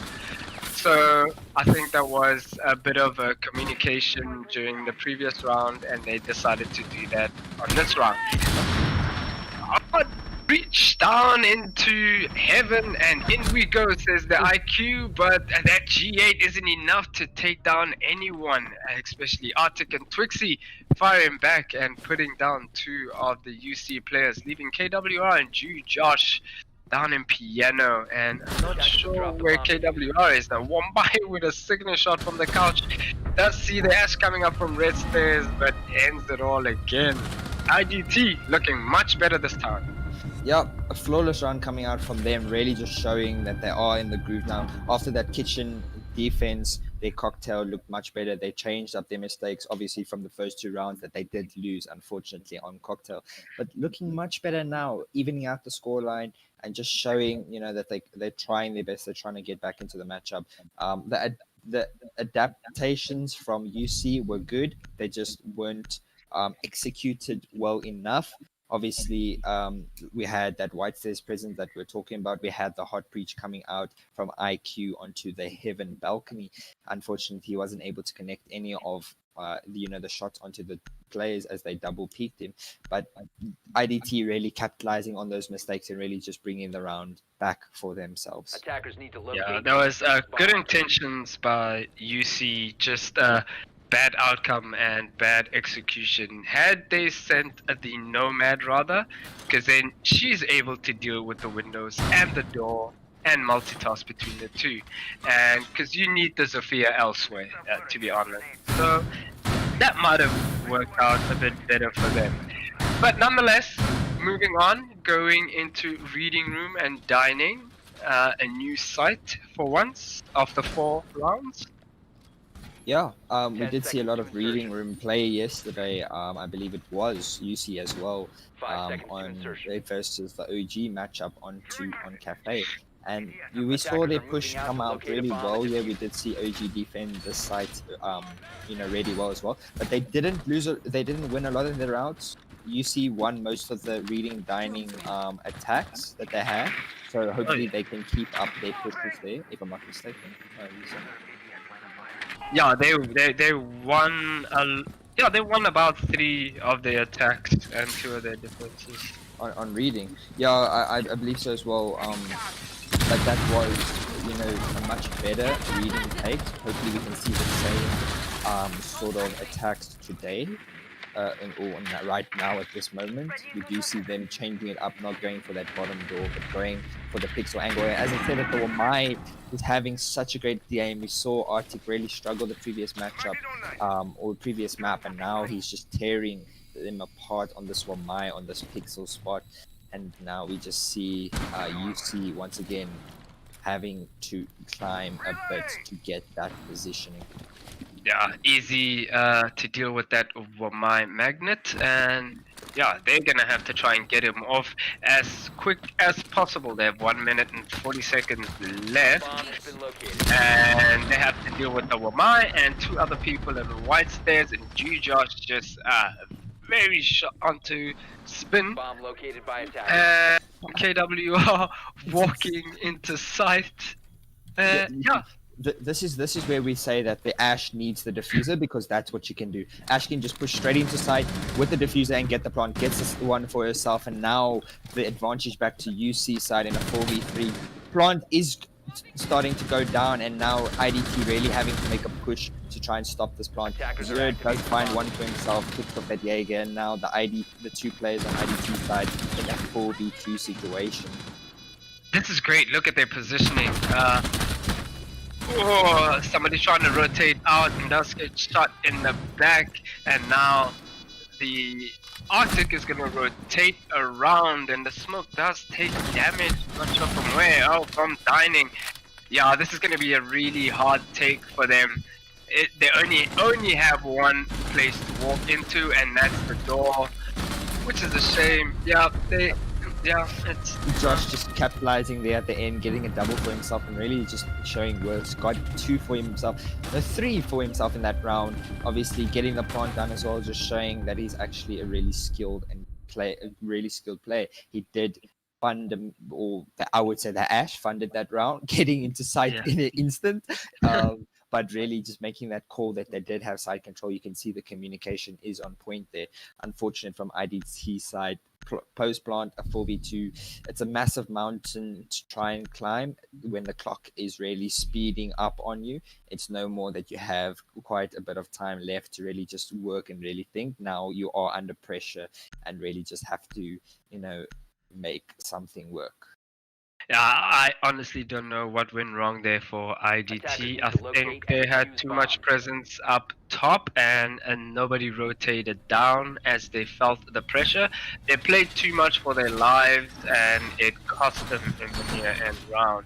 [SPEAKER 4] So I think that was a bit of a communication during the previous round, and they decided to do that on this round. Reach down into heaven, and in we go, says the IQ, but that G8 isn't enough to take down anyone, especially Arctic and Twixie firing back and putting down two of the UC players, leaving KWR and Josh down in piano. And I'm not sure where KWR is now. One by with a signal shot from the couch. Does see the ash coming up from Red Stairs, but ends it all again. iD.T looking much better this time.
[SPEAKER 3] Yeah, a flawless run coming out from them, really just showing that they are in the groove now. After that kitchen defense, their Cocktail looked much better. They changed up their mistakes, obviously, from the first two rounds that they did lose, unfortunately, on Cocktail. But looking much better now, evening out the scoreline and just showing, that they're trying their best. They're trying to get back into the matchup. The adaptations from UC were good. They just weren't executed well enough. Obviously, we had that White Stairs presence that we're talking about. We had the hot breach coming out from IQ onto the Heaven balcony. Unfortunately, he wasn't able to connect any of the shots onto the players as they double peaked him. But iD.T really capitalizing on those mistakes and really just bringing the round back for themselves.
[SPEAKER 5] Attackers need to locate.
[SPEAKER 4] Yeah, there was good intentions by UC, just bad outcome and bad execution. Had they sent the Nomad rather, because then she's able to deal with the windows and the door and multitask between the two, and because you need the Sophia elsewhere, to be honest. So that might have worked out a bit better for them. But nonetheless, moving on, going into reading room and dining, a new site for once after 4 rounds.
[SPEAKER 3] Yeah, we did see a lot of reading room play yesterday. I believe it was UC as well on versus the OG matchup on Cafe. And we saw their push come out really well. Yeah, we did see OG defend the site, really well as well. But they didn't they didn't win a lot of their routes. UC won most of the reading dining attacks that they had. So hopefully they can keep up their pushes there, if I'm not mistaken.
[SPEAKER 4] Yeah, they won. They won about 3 of their attacks and 2 of their defenses.
[SPEAKER 3] On reading, yeah, I believe so as well. But that was a much better reading take. Hopefully we can see the same sort of attacks today. right now at this moment. We do see them changing it up, not going for that bottom door, but going for the pixel angle. As I said, that the Wamai is having such a great game. We saw Arctic really struggle the previous matchup, or previous map, and now he's just tearing them apart on this Wamai, on this pixel spot. And now we just see UC once again having to climb a bit to get that positioning.
[SPEAKER 4] Yeah, easy to deal with that Wamai magnet, and yeah, they're gonna have to try and get him off as quick as possible. They have 1 minute and 40 seconds left,
[SPEAKER 5] Bomb has been located.
[SPEAKER 4] and they have to deal with the Wamai and 2 other people in white stairs, and Josh just very shot onto spin.
[SPEAKER 5] Bomb located by attackers.
[SPEAKER 4] And KWR walking into sight. Yeah.
[SPEAKER 3] This is where we say that the Ash needs the diffuser, because that's what she can do. Ash can just push straight into sight with the diffuser and get the plant, gets this one for herself, and now the advantage back to UC side in a 4v3. Plant is starting to go down, and now iD.T really having to make a push to try and stop this plant.
[SPEAKER 5] Attackers are
[SPEAKER 3] Zero
[SPEAKER 5] activating
[SPEAKER 3] does find
[SPEAKER 5] bomb.
[SPEAKER 3] one for himself, picks up that Jaeger, and now the 2 players on iD.T side in a 4v2 situation.
[SPEAKER 4] This is great. Look at their positioning. Oh, somebody's trying to rotate out and does get shot in the back, and now the Arctic is gonna rotate around, and the smoke does take damage. Not sure from where. Oh, from dining. Yeah, this is gonna be a really hard take for them. They only have one place to walk into, and that's the door, which is a shame. Yeah, it's
[SPEAKER 3] Josh just capitalizing there at the end, getting a double for himself, and really just showing worth. Got 2 for himself, 3 for himself in that round. Obviously, getting the plant done as well, just showing that he's actually a really skilled player. He did fund him, or I would say the Ash funded that round, getting into sight in an instant. But really just making that call that they did have side control. You can see the communication is on point there. Unfortunate from iD.T side. Post plant a 4v2. It's a massive mountain to try and climb when the clock is really speeding up on you. It's no more that you have quite a bit of time left to really just work and really think. Now you are under pressure and really just have to, make something work.
[SPEAKER 4] Yeah, I honestly don't know what went wrong there for iD.T. I think they had too much presence up top, and nobody rotated down as they felt the pressure. They played too much for their lives, and it cost them in the near end round.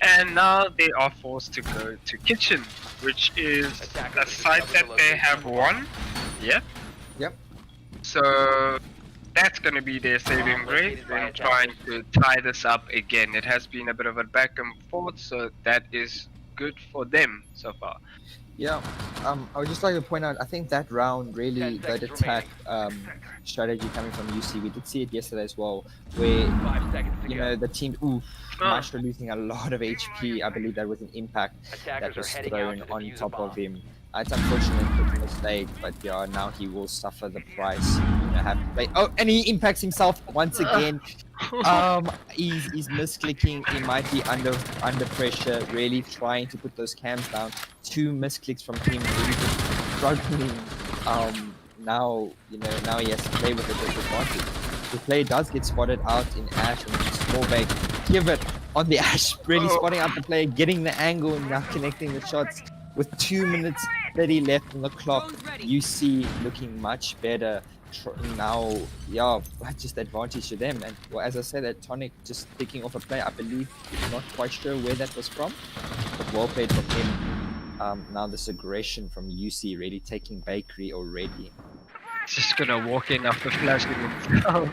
[SPEAKER 4] And now they are forced to go to kitchen, which is a site that they have won. Yep. So that's going to be their saving grace in trying to tie this up again. It has been a bit of a back and forth, so that is good for them so far.
[SPEAKER 3] Yeah, I would just like to point out, I think that round really, that attack strategy coming from UC, we did see it yesterday as well, where,
[SPEAKER 5] 5 seconds to go.
[SPEAKER 3] the team, Maestro losing a lot of HP. I believe that was an impact that
[SPEAKER 5] Attackers are
[SPEAKER 3] was
[SPEAKER 5] heading out
[SPEAKER 3] thrown
[SPEAKER 5] to
[SPEAKER 3] on
[SPEAKER 5] defuse a
[SPEAKER 3] top of
[SPEAKER 5] bomb.
[SPEAKER 3] him. It's unfortunate for the mistake, but yeah, now he will suffer the price. Have to play. Oh, and he impacts himself once again. He's misclicking. He might be under pressure, really trying to put those cams down. 2 misclicks from him, really just struggling. Now he has to play with a disadvantage. The play does get spotted out in Ash, and Smallbake give it on the Ash, really spotting out the play, getting the angle, and now connecting the shots. With 2 minutes 30 left on the clock, UC looking much better now. Yeah, just advantage to them. And well, as I said, that Tonic just picking off a play, I believe, not quite sure where that was from, but well played from him. Now this aggression from UC really taking bakery already.
[SPEAKER 4] Just gonna walk in after flashing himself.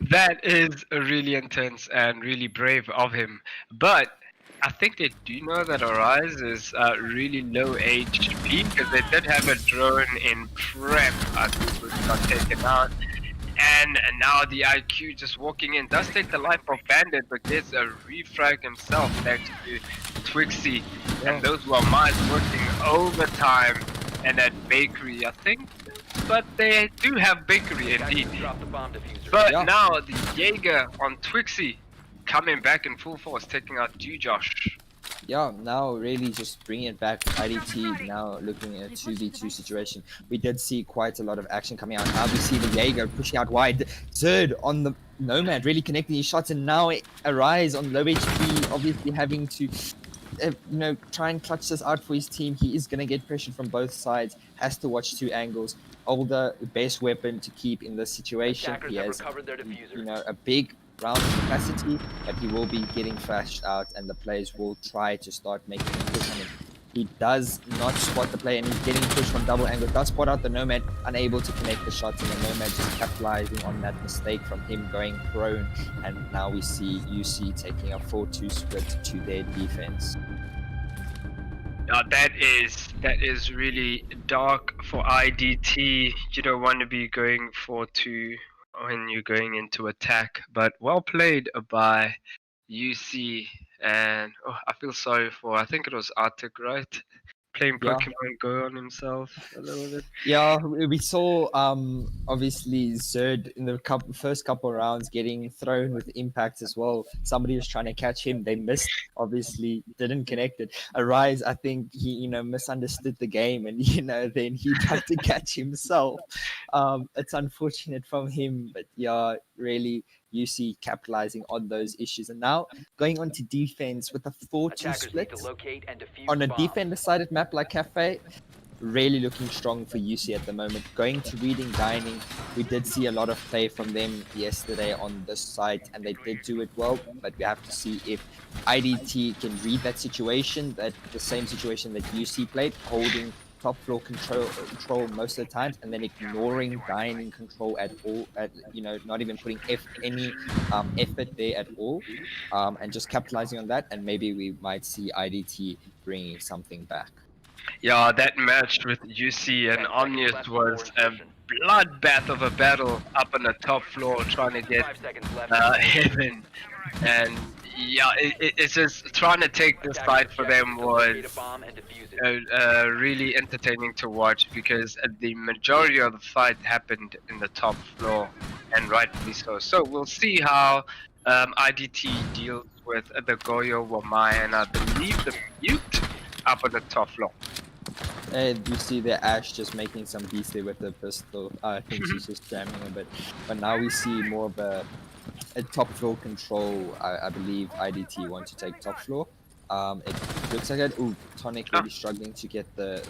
[SPEAKER 4] That is really intense and really brave of him. But I think they do know that Arise is really low HP, because they did have a drone in prep. I think it got taken out. And now the IQ just walking in does take the life of Bandit, but gets a refrag himself thanks to Twixie. And those were mines working overtime and at bakery, I think. But they do have bakery indeed.
[SPEAKER 5] Drop the bomb diffuser.
[SPEAKER 4] But now the Jaeger on Twixie coming back in full force, taking out Josh.
[SPEAKER 3] Yeah, now really just bringing it back. iD.T now looking at a 2v2 situation. We did see quite a lot of action coming out. Now we see the Jaeger pushing out wide. Zerd on the Nomad really connecting his shots, and now Arise on low HP, obviously having to try and clutch this out for his team. He is going to get pressured from both sides, has to watch two angles. Older, the best weapon to keep in this situation.
[SPEAKER 5] Attackers
[SPEAKER 3] He
[SPEAKER 5] have
[SPEAKER 3] has,
[SPEAKER 5] recovered their diffuser.
[SPEAKER 3] a big round capacity, but he will be getting flashed out, and the players will try to start making a push on him. He does not spot the play, and he's getting pushed from double angle. Does spot out the Nomad, unable to connect the shots, and the Nomad just capitalizing on that mistake from him going prone. And now we see UC taking a 4-2 split to their defense.
[SPEAKER 4] That is really dark for iD.T. You don't want to be going 4-2 when you're going into attack, but well played by UC. And I feel sorry for, I think it was Arctic, right? Playing
[SPEAKER 3] Yeah.
[SPEAKER 4] Pokemon Go on himself a little bit.
[SPEAKER 3] Yeah, we saw obviously Zerd in the first couple of rounds getting thrown with impact as well. Somebody was trying to catch him, they missed, obviously didn't connect it. Arise, I think he misunderstood the game, and then he tried to catch himself. It's unfortunate from him, but yeah, really UC capitalizing on those issues. And now going on to defense with a 4-2
[SPEAKER 5] Attackers
[SPEAKER 3] split
[SPEAKER 5] need to locate and defuse
[SPEAKER 3] on a
[SPEAKER 5] bombs.
[SPEAKER 3] defender-sided map like Cafe. Really looking strong for UC at the moment. Going to reading dining, we did see a lot of play from them yesterday on this site, and they did do it well, but we have to see if iD.T can read that situation, that the same situation that UC played, holding top floor control most of the times, and then ignoring dining control at all, not even putting any effort there at all, and just capitalizing on that, and maybe we might see iD.T bringing something back.
[SPEAKER 4] Yeah, that match with UC and Omnius was a bloodbath of a battle up on the top floor trying to get
[SPEAKER 5] 5 seconds left.
[SPEAKER 4] Heaven. And yeah, it's just trying to take this fight for them was
[SPEAKER 5] Locate a bomb and defuse it.
[SPEAKER 4] really entertaining to watch, because the majority of the fight happened in the top floor, and rightfully so. So we'll see how iD.T deals with the Goyo Wamai, and I believe the mute up on the top floor.
[SPEAKER 3] And you see the Ash just making some beats there with the pistol. I think she's just jamming a bit. But now we see more of a top floor control. I believe iD.T want to take top floor. It looks like it. Ooh, Tonic really struggling to get the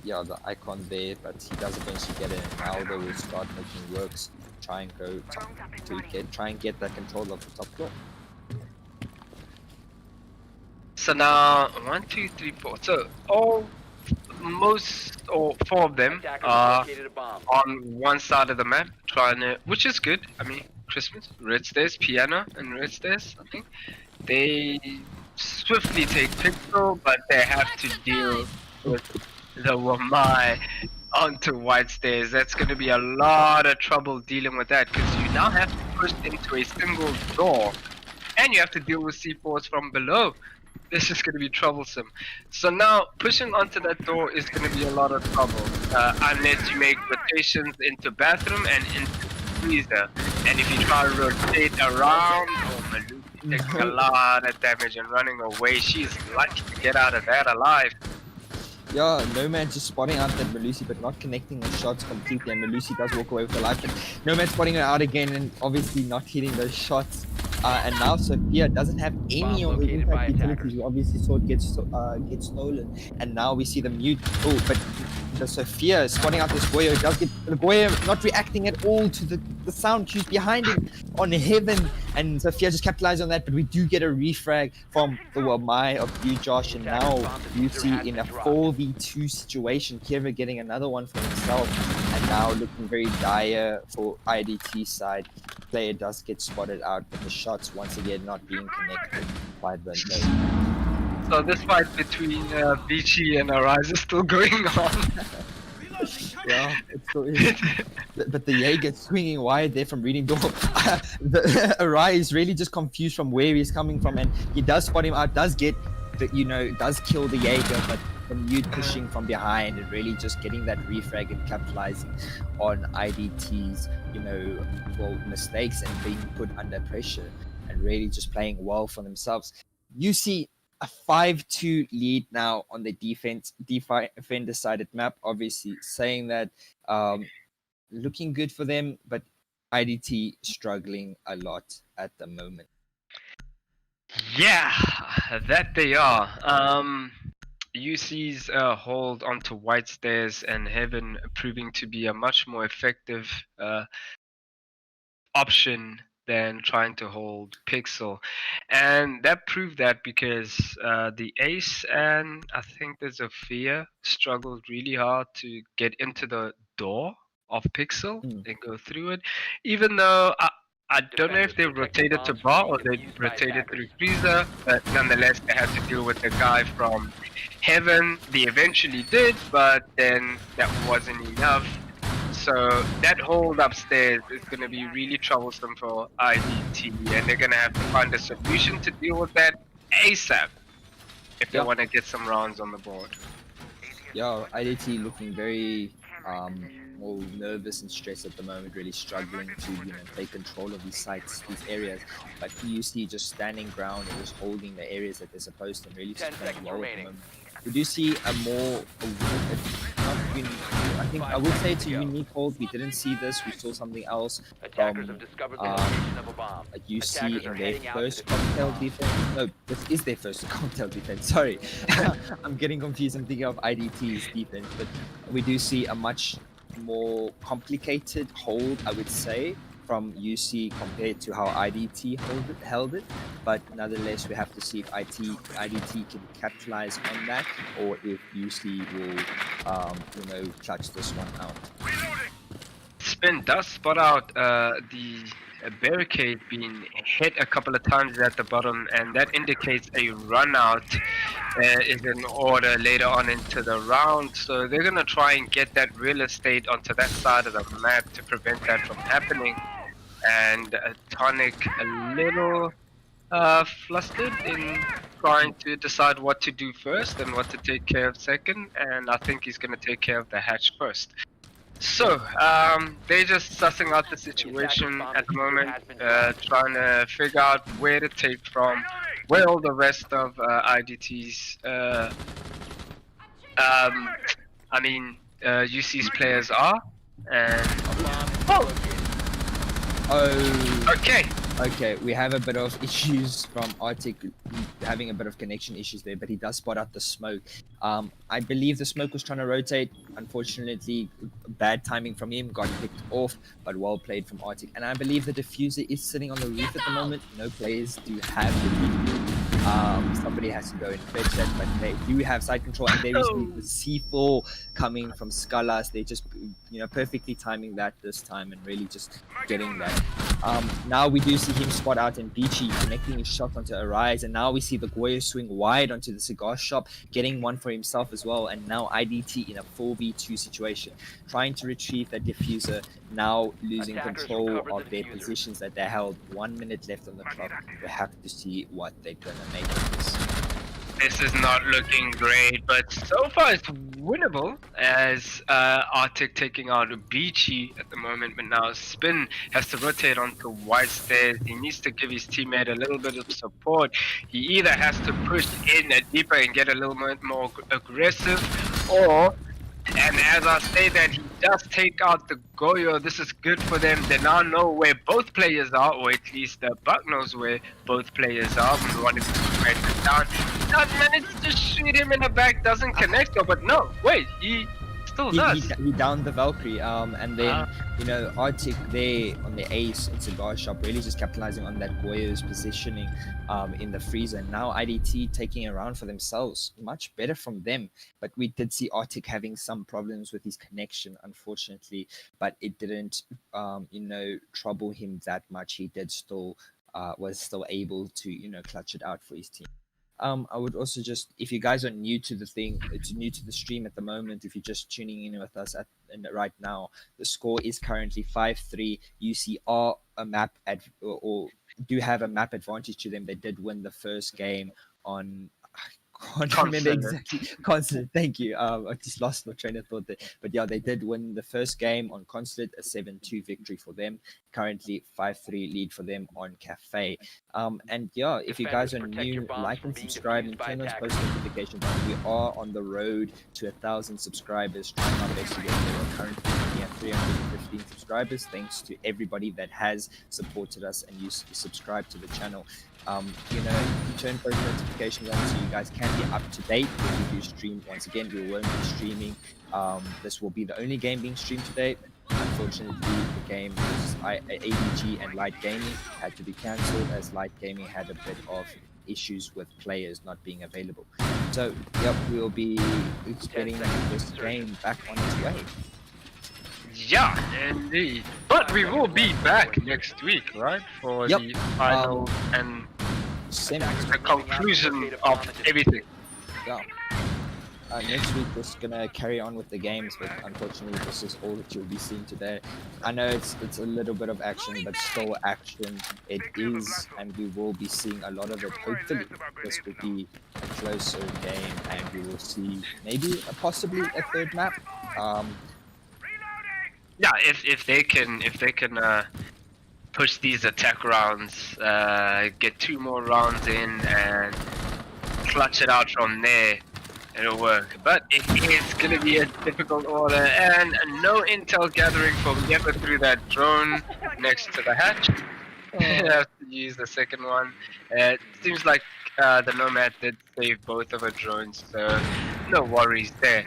[SPEAKER 3] the icon there, but he does eventually get it. And now they will start making works. Try and go try and get that control of the top floor.
[SPEAKER 4] So now 1, 2, 3, 4. So most or 4 of them
[SPEAKER 5] Attackers
[SPEAKER 4] are
[SPEAKER 5] have located a bomb.
[SPEAKER 4] on one side of the map, trying to, which is good. I mean, Christmas, red stairs, piano, and red stairs. I think they swiftly take pixel, but they have to deal with the Wamai onto white stairs. That's going to be a lot of trouble dealing with that, because you now have to push into a single door, and you have to deal with C4s from below. This is going to be troublesome. So now pushing onto that door is going to be a lot of trouble, unless you make rotations into bathroom and into freezer. And if you try to rotate around, Malusi takes a lot of damage, and running away, she's lucky to get out of that alive.
[SPEAKER 3] Yeah, Nomad just spotting out that Malusi, but not connecting her shots completely, and Malusi does walk away with her life. But Nomad spotting her out again, and obviously not hitting those shots. And now Sophia doesn't have any of the
[SPEAKER 5] located by
[SPEAKER 3] impact
[SPEAKER 5] attackers.
[SPEAKER 3] utilities. We obviously saw it get stolen, and now we see the mute. Oh, but the Sophia is spotting out this Goyo. It does get the Goyo not reacting at all to the sound cues behind him on Heaven, and Sophia just capitalized on that. But we do get a refrag from the Wamai of you, Josh, and now you see in a 4v2 situation, Kira getting another one for himself, and now looking very dire for iD.T side. Player does get spotted out, but the shots once again not being connected by the node.
[SPEAKER 4] So this fight between Vici and Arise is still going on.
[SPEAKER 3] Yeah, it still is. But the Jaeger swinging wide there from reading door. The Arise really just confused from where he's coming from, and he does spot him out, does get does kill the Jaeger, but the mute pushing from behind and really just getting that refrag and capitalizing on iD.T's mistakes and being put under pressure, and really just playing well for themselves. you see a 5-2 lead now on the defender sided map. Obviously, saying that looking good for them, but iD.T struggling a lot at the moment.
[SPEAKER 4] Yeah, that they are. UC's hold onto White Stairs and Heaven proving to be a much more effective option than trying to hold Pixel. And that proved that because the Ace and I think there's a Fear struggled really hard to get into the door of Pixel and go through it. Even though I don't know if they rotated to bar or they rotated through freezer, but nonetheless they had to deal with the guy from Heaven. They eventually did, but then that wasn't enough. So that hold upstairs is going to be really troublesome for iD.T, and they're going to have to find a solution to deal with that ASAP if they want to get some rounds on the board.
[SPEAKER 3] Yeah, iD.T looking very more nervous and stressed at the moment, really struggling to take control of these sites, these areas. But UC just standing ground and just holding the areas that they're supposed to, and really just playing well at the moment. We do see a more, I think I would say it's a unique hold. We didn't see this. We saw something else from UC in their first cocktail defense. No, this is their first cocktail defense. Sorry, I'm getting confused. I'm thinking of iD.T's defense, but we do see a much more complicated hold, I would say, from UC compared to how iD.T held it. But nonetheless, we have to see if iD.T can capitalize on that, or if UC will, clutch this one out.
[SPEAKER 4] Spin does spot out the barricade being hit a couple of times at the bottom, and that indicates a run out is in order later on into the round. So they're going to try and get that real estate onto that side of the map to prevent that from happening. And Tonic a little flustered in trying to decide what to do first and what to take care of second, and I think he's going to take care of the hatch first. So, they're just sussing out the situation at the moment, trying to figure out where to take from, where all the rest of iD.T's, UC's players are, and...
[SPEAKER 3] Okay, we have a bit of issues from Arctic, having a bit of connection issues there, but he does spot out the smoke. I believe the smoke was trying to rotate. Unfortunately, bad timing from him, got picked off, but well played from Arctic. And I believe the diffuser is sitting on the roof at the moment. No players do have the diffuser. Somebody has to go and fetch that, but they do have side control, and there is the C4 coming from Scalas. They just, perfectly timing that this time and really just getting that. Now we do see him spot out and Beachy connecting his shot onto Arise, and now we see the Goyo swing wide onto the cigar shop, getting one for himself as well, and now iD.T in a 4v2 situation, trying to retrieve that diffuser, now losing control of their positions that they held. 1 minute left on the clock. We have to see what they're gonna make of this.
[SPEAKER 4] This is not looking great, but so far it's winnable as Arctic taking out Beachy at the moment, but now Spin has to rotate onto White Stairs. He needs to give his teammate a little bit of support. He either has to push in deeper and get a little bit more aggressive, or, and as I say that, he does take out the Goyo. This is good for them. They now know where both players are, or at least the Buck knows where both players are. We wanted to break it down. Does manage to shoot him in the back, doesn't connect though, but no, wait, he still does.
[SPEAKER 3] He downed the Valkyrie, and then, Arctic there on the Ace and Cigar Shop, really just capitalizing on that Goyo's positioning in the freezer. And now iD.T taking a round for themselves. Much better from them, but we did see Arctic having some problems with his connection, unfortunately, but it didn't, trouble him that much. He did still, was still able to, clutch it out for his team. I would also just, if you guys are new to the stream at the moment, if you're just tuning in with us right now, the score is currently 5-3. UC are a map or do have a map advantage to them. They did win the first game on, can't remember exactly. Consulate, thank you. I just lost my train of thought there. But yeah, they did win the first game on Consulate, a 7-2 victory for them. Currently 5-3 lead for them on Cafe. And yeah, if you guys are new, like and subscribe and turn those post notifications on. We are on the road to 1,000 subscribers. Trying our best to get there. We're currently only at 315 subscribers. Thanks to everybody that has supported us and you subscribe to the channel. You know, turn post notifications on so you guys can be up to date when we do stream. Once again, we won't be streaming. This will be the only game being streamed today. Unfortunately, the game was iD.T and Light Gaming had to be cancelled as Light Gaming had a bit of issues with players not being available. So, yep, we'll be getting this game back on its way.
[SPEAKER 4] Yeah, indeed. But we will be back next week, right? For the final and the conclusion of everything.
[SPEAKER 3] Yeah. Next week, we're just gonna carry on with the games, but unfortunately, this is all that you'll be seeing today. I know it's a little bit of action, but still action. It is, and we will be seeing a lot of it. Hopefully, this will be a closer game, and we will see maybe possibly a third map.
[SPEAKER 4] Yeah, if they can push these attack rounds, get 2 more rounds in, and clutch it out from there, it'll work. But it is gonna be a difficult order, and no intel gathering for whoever threw that drone next to the hatch. You have to use the second one. It seems like the Nomad did save both of her drones, so no worries there.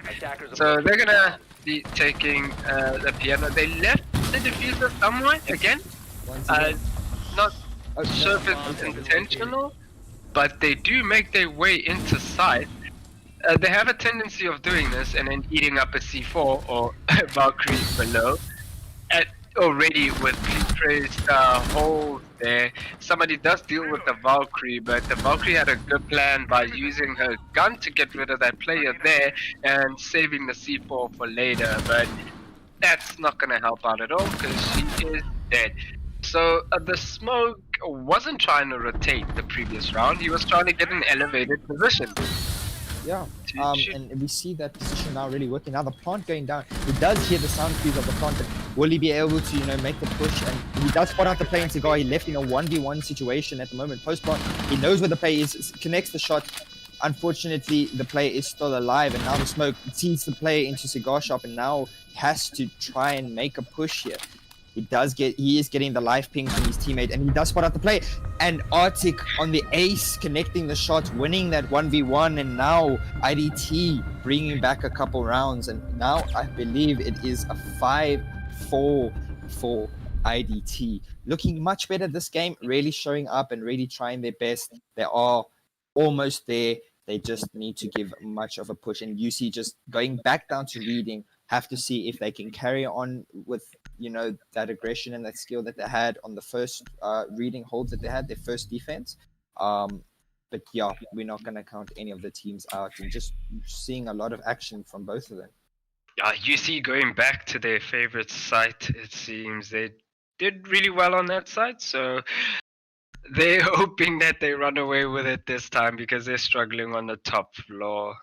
[SPEAKER 4] So they're gonna be taking the piano. They left the diffuser somewhere again. Not sure if it's intentional, but they do make their way into sight. They have a tendency of doing this and then eating up a C4 or Valkyrie below. Already with placed holes there. Somebody does deal with the Valkyrie, but the Valkyrie had a good plan by using her gun to get rid of that player there and saving the C4 for later, but that's not gonna help out at all because she is dead. So the smoke wasn't trying to rotate the previous round, he was trying to get an elevated position.
[SPEAKER 3] Yeah, and we see that position now really working. Now the plant going down. He does hear the sound cues of the plant, but will he be able to, you know, make the push? And he does spot out the play in Cigar. He left in a 1v1 situation at the moment. Post plant, he knows where the play is, connects the shot. Unfortunately, the player is still alive, and now the smoke sees the player into Cigar Shop, and now has to try and make a push here. He is getting the life ping from his teammate, and he does spot out the play. And Arctic on the ace, connecting the shot, winning that 1v1, and now iD.T bringing back a couple rounds, and now I believe it is a 5-4 for iD.T. Looking much better this game, really showing up and really trying their best. They are almost there. They just need to give much of a push, and UC just going back down to reading. Have to see if they can carry on with, you know, that aggression and that skill that they had on the first reading holds that they had, their first defense. But yeah, we're not going to count any of the teams out, and just seeing a lot of action from both of them.
[SPEAKER 4] UC going back to their favorite site, it seems. They did really well on that site, so they're hoping that they run away with it this time because they're struggling on the top floor.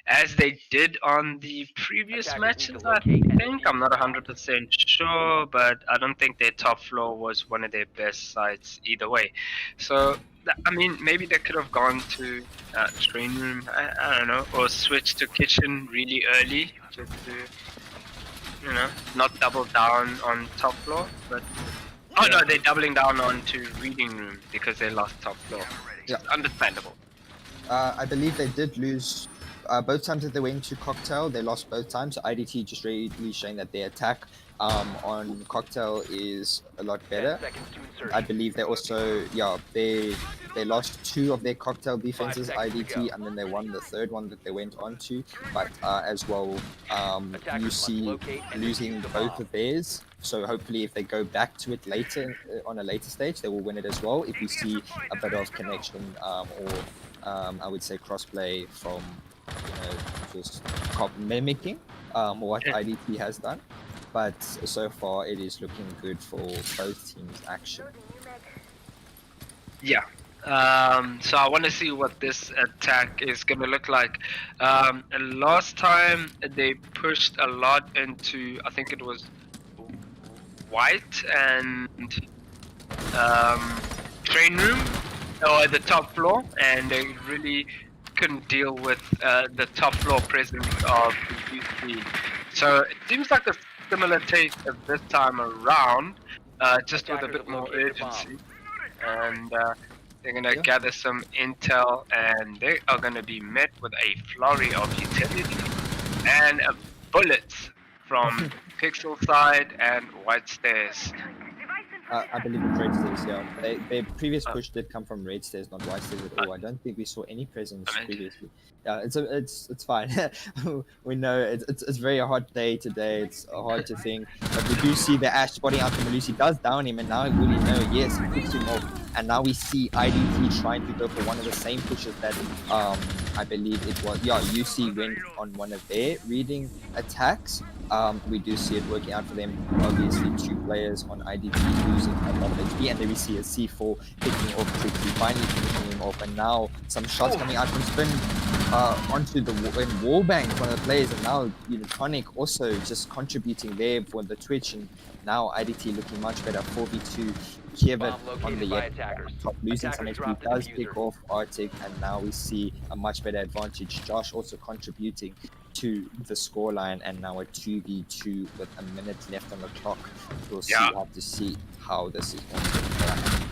[SPEAKER 4] As they did on the previous matches, I think. I'm not 100% sure, but I don't think their top floor was one of their best sites either way. So, I mean, maybe they could have gone to train room, I don't know, or switch to kitchen really early just to, you know, not double down on top floor. But oh no, they're doubling down onto reading room because they lost top floor. Yeah, understandable.
[SPEAKER 3] I believe they did lose. Both times that they went to Cocktail, they lost both times. So iD.T just really showing that their attack on Cocktail is a lot better. I believe they also, they lost 2 of their Cocktail defenses, iD.T, and then they won the 3rd one that they went on to. But as well, UC losing both of theirs. So hopefully if they go back to it later, on a later stage, they will win it as well. If we see a bit of connection or I would say crossplay from, you know, just mimicking what iD.T has done. But so far it is looking good for both teams' action.
[SPEAKER 4] Yeah, So I want to see what this attack is going to look like. Last time they pushed a lot into, I think it was white and train room or the top floor, and they really couldn't deal with the top floor presence of the UC. So it seems like a similar take of this time around, just with a bit more urgency. And they're gonna gather some intel, and they are gonna be met with a flurry of utility and bullets from Pixel side and White Stairs.
[SPEAKER 3] I believe it's red stairs. Yeah, their previous push did come from red stairs, not white stairs at all. I don't think we saw any presence previously. Yeah, it's fine. We know it's very hard day today. It's hard to think, but we do see the Ash spotting out the Malusi does down him, and now we really know. Yes, he picks him off, and now we see iD.T trying to go for one of the same pushes that I believe it was. Yeah, UC went on one of their reading attacks. We do see it working out for them. Obviously, 2 players on iD.T losing a lot of HP, and then we see a C4 picking off quickly, finally picking him off, and now some shots coming out from Spin onto the wall bang from the players, and now Tonic also just contributing there for the Twitch, and now iD.T looking much better. 4v2. Kiev on the top, losing some HP, does pick off Arctic, and now we see a much better advantage. Josh also contributing to the scoreline, and now a 2v2 with a minute left on the clock. We'll have to see how this is going to play out.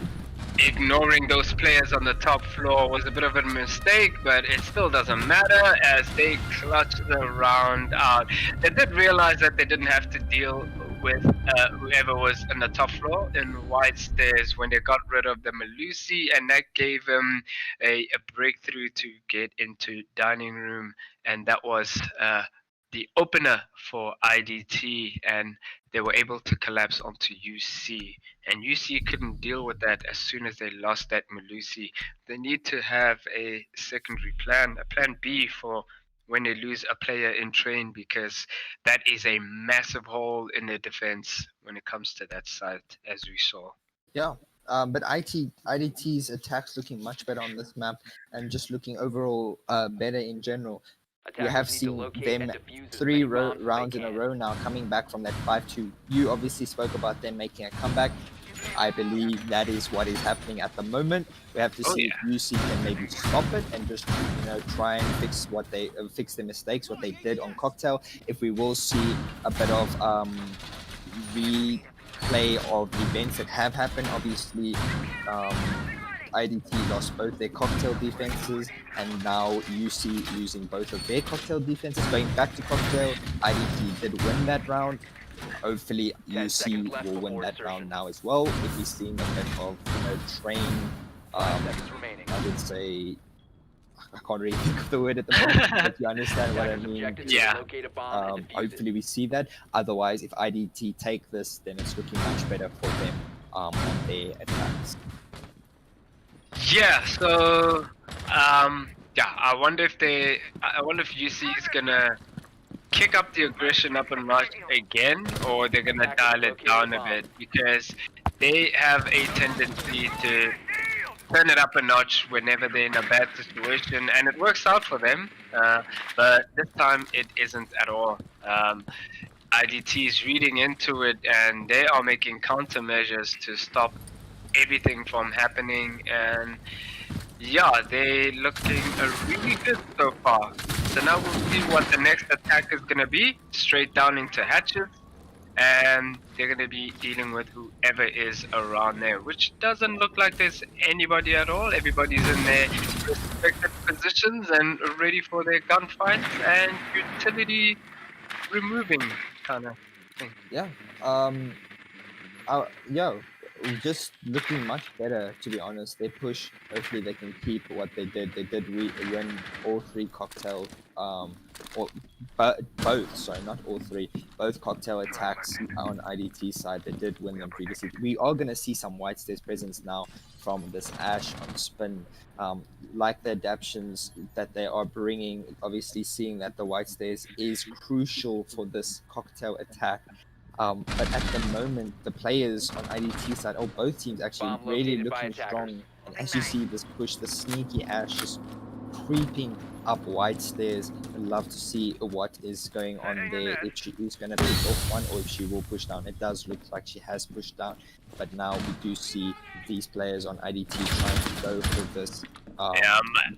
[SPEAKER 4] Ignoring those players on the top floor was a bit of a mistake, but it still doesn't matter as they clutch the round out. They did realize that they didn't have to deal with whoever was on the top floor in White Stairs when they got rid of the Malusi, and that gave them a breakthrough to get into dining room, and that was the opener for iD.T, and they were able to collapse onto UC, and UC couldn't deal with that as soon as they lost that Malusi. They need to have a secondary plan, a plan B for when they lose a player in train, because that is a massive hole in their defense when it comes to that site, as we saw.
[SPEAKER 3] Yeah. But iD.T's attacks looking much better on this map, and just looking overall better in general. We have seen them 3 rounds in a row now coming back from that 5-2. You obviously spoke about them making a comeback. I believe that is what is happening at the moment. We have to see if UC can maybe stop it and just try and fix fix their mistakes, what they did on Cocktail. If we will see a bit of replay of events that have happened, obviously. iD.T lost both their Cocktail defenses, and now UC losing both of their Cocktail defenses. Going back to Cocktail, iD.T did win that round. Hopefully UC will win that round now as well. If we're seeing a bit of train, I would say, I can't really think of the word at the moment, but you understand what I mean.
[SPEAKER 4] Yeah.
[SPEAKER 3] Hopefully we see that. Otherwise, if iD.T take this, then it's looking much better for them on their attacks.
[SPEAKER 4] Yeah, so I wonder if UC is gonna kick up the aggression up a notch again, or they're gonna dial it down a bit, because they have a tendency to turn it up a notch whenever they're in a bad situation, and it works out for them. But this time it isn't at all. iD.T is reading into it, and they are making countermeasures to stop everything from happening, and yeah, they're looking really good so far. So now we'll see what the next attack is going to be, straight down into hatches, and they're going to be dealing with whoever is around there, which doesn't look like there's anybody at all. Everybody's in their respective positions and ready for their gunfights and utility removing kind of thing.
[SPEAKER 3] Yeah. Just looking much better, to be honest. They push. Hopefully they can keep what they did. They did win all 3 cocktail, both. Sorry, not all 3. Both cocktail attacks on iD.T side. They did win them previously. We are gonna see some White Stairs presence now from this Ash on Spin. Like the adaptions that they are bringing. Obviously, seeing that the White Stairs is crucial for this cocktail attack. But at the moment, the players on iD.T side, both teams actually really looking strong as you see this push, the sneaky Ash just creeping up white stairs. I'd love to see what is going on there, if she is going to pick off one or if she will push down. It does look like she has pushed down, but now we do see these players on iD.T trying to go for this.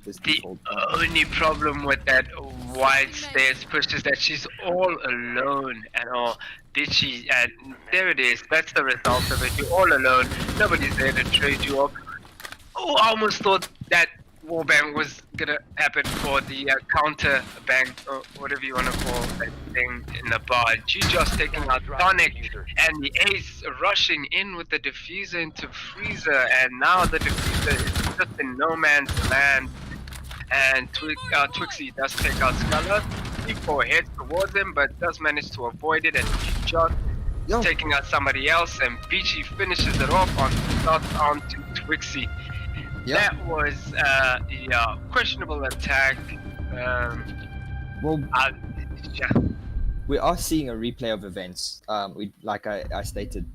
[SPEAKER 3] This
[SPEAKER 4] The
[SPEAKER 3] default.
[SPEAKER 4] only problem with that wide stairs push is that she's all alone and all. Did she? And there it is. That's the result of it. You're all alone. Nobody's there to trade you up. Oh, I almost thought that warbang was gonna happen for the counter bank or whatever you wanna call that thing in the bar. She just taking out Tonic and the Ace rushing in with the diffuser into Freezer, and now the diffuser is just in no man's land. And Twixie does take out Scarlet. C4 heads towards him, but does manage to avoid it, and just taking out somebody else, and Peachy finishes it off onto Twixie. That was a questionable attack. Yeah.
[SPEAKER 3] We are seeing a replay of events. Like I stated,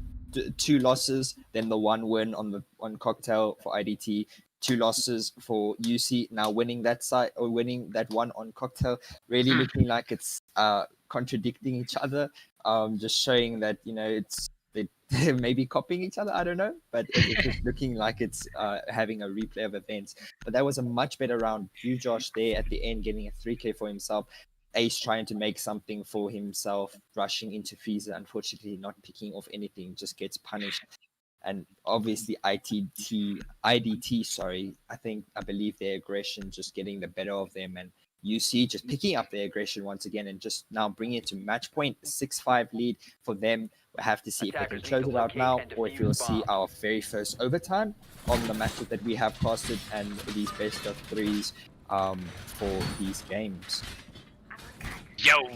[SPEAKER 3] 2 losses, then the 1 win on Cocktail for iD.T, 2 losses for UC, now winning that side or winning that one on Cocktail. Really looking like it's contradicting each other. Just showing that they're maybe copying each other. I don't know, but it's just looking like it's having a replay of events. But that was a much better round. Josh there at the end getting a 3K for himself. Ace trying to make something for himself, rushing into Freezer, unfortunately not picking off anything, just gets punished. And obviously iD.T, I believe their aggression just getting the better of them, and UC just picking up their aggression once again and just now bringing it to match point, 6-5 lead for them. We'll have to see if they can close it out now, or if we'll see our very first overtime on the matches that we have casted and these best of 3s for these games.
[SPEAKER 4] Yo,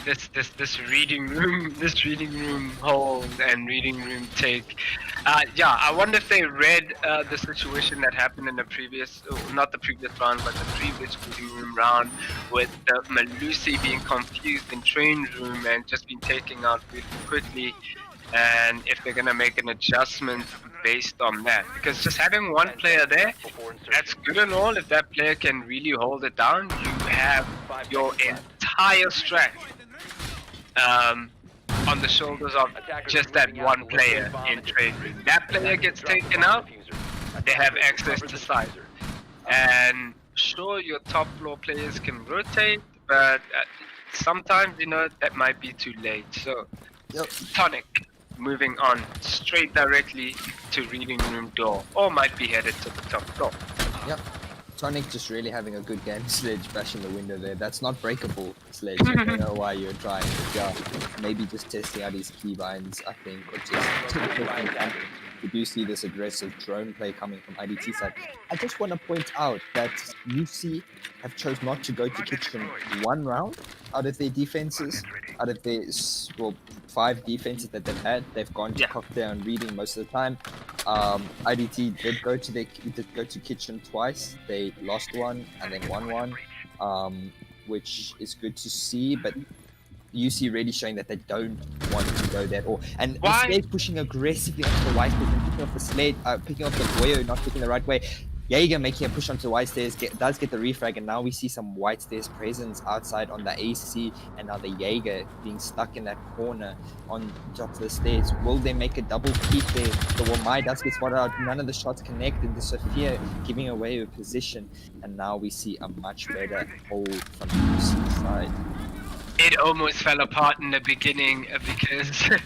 [SPEAKER 4] this reading room hold and reading room take. I wonder if they read the situation that happened in the previous, not the previous round, but the previous reading room round, with Malusi being confused in train room and just been taken out really quickly, and if they're gonna make an adjustment based on that. Because just having one player there, that's good and all. If that player can really hold it down, you have your entire strat on the shoulders of just that one player in trade room. That player gets taken out, they have access to side. And sure, your top floor players can rotate, but sometimes, that might be too late. So, Tonic moving on straight directly to reading room door, or might be headed to the top floor.
[SPEAKER 3] Yep. Tonic just really having a good game. Sledge bashing the window there. That's not breakable, Sledge. I don't know why you're trying. But maybe just testing out his keybinds, I think, or just we do see this aggressive drone play coming from iD.T side. I just want to point out that UC have chose not to go to kitchen one round out of their defenses. Out of their 5 defenses that they've had, they've gone to cocktail and reading most of the time. iD.T did go to kitchen twice. They lost one and then won one, which is good to see. But UC really showing that they don't want to go there at all. And the Slade pushing aggressively onto the white stairs and picking off the Slade, picking off the Boyo, not picking the right way. Jaeger making a push onto the white stairs, does get the refrag, and now we see some white stairs presence outside on the AC, and now the Jaeger being stuck in that corner on top of the stairs. Will they make a double peek there? The Wamai does get spotted out, none of the shots connect, and the Sophia giving away a position, and now we see a much better hold from the UC side.
[SPEAKER 4] It almost fell apart in the beginning because the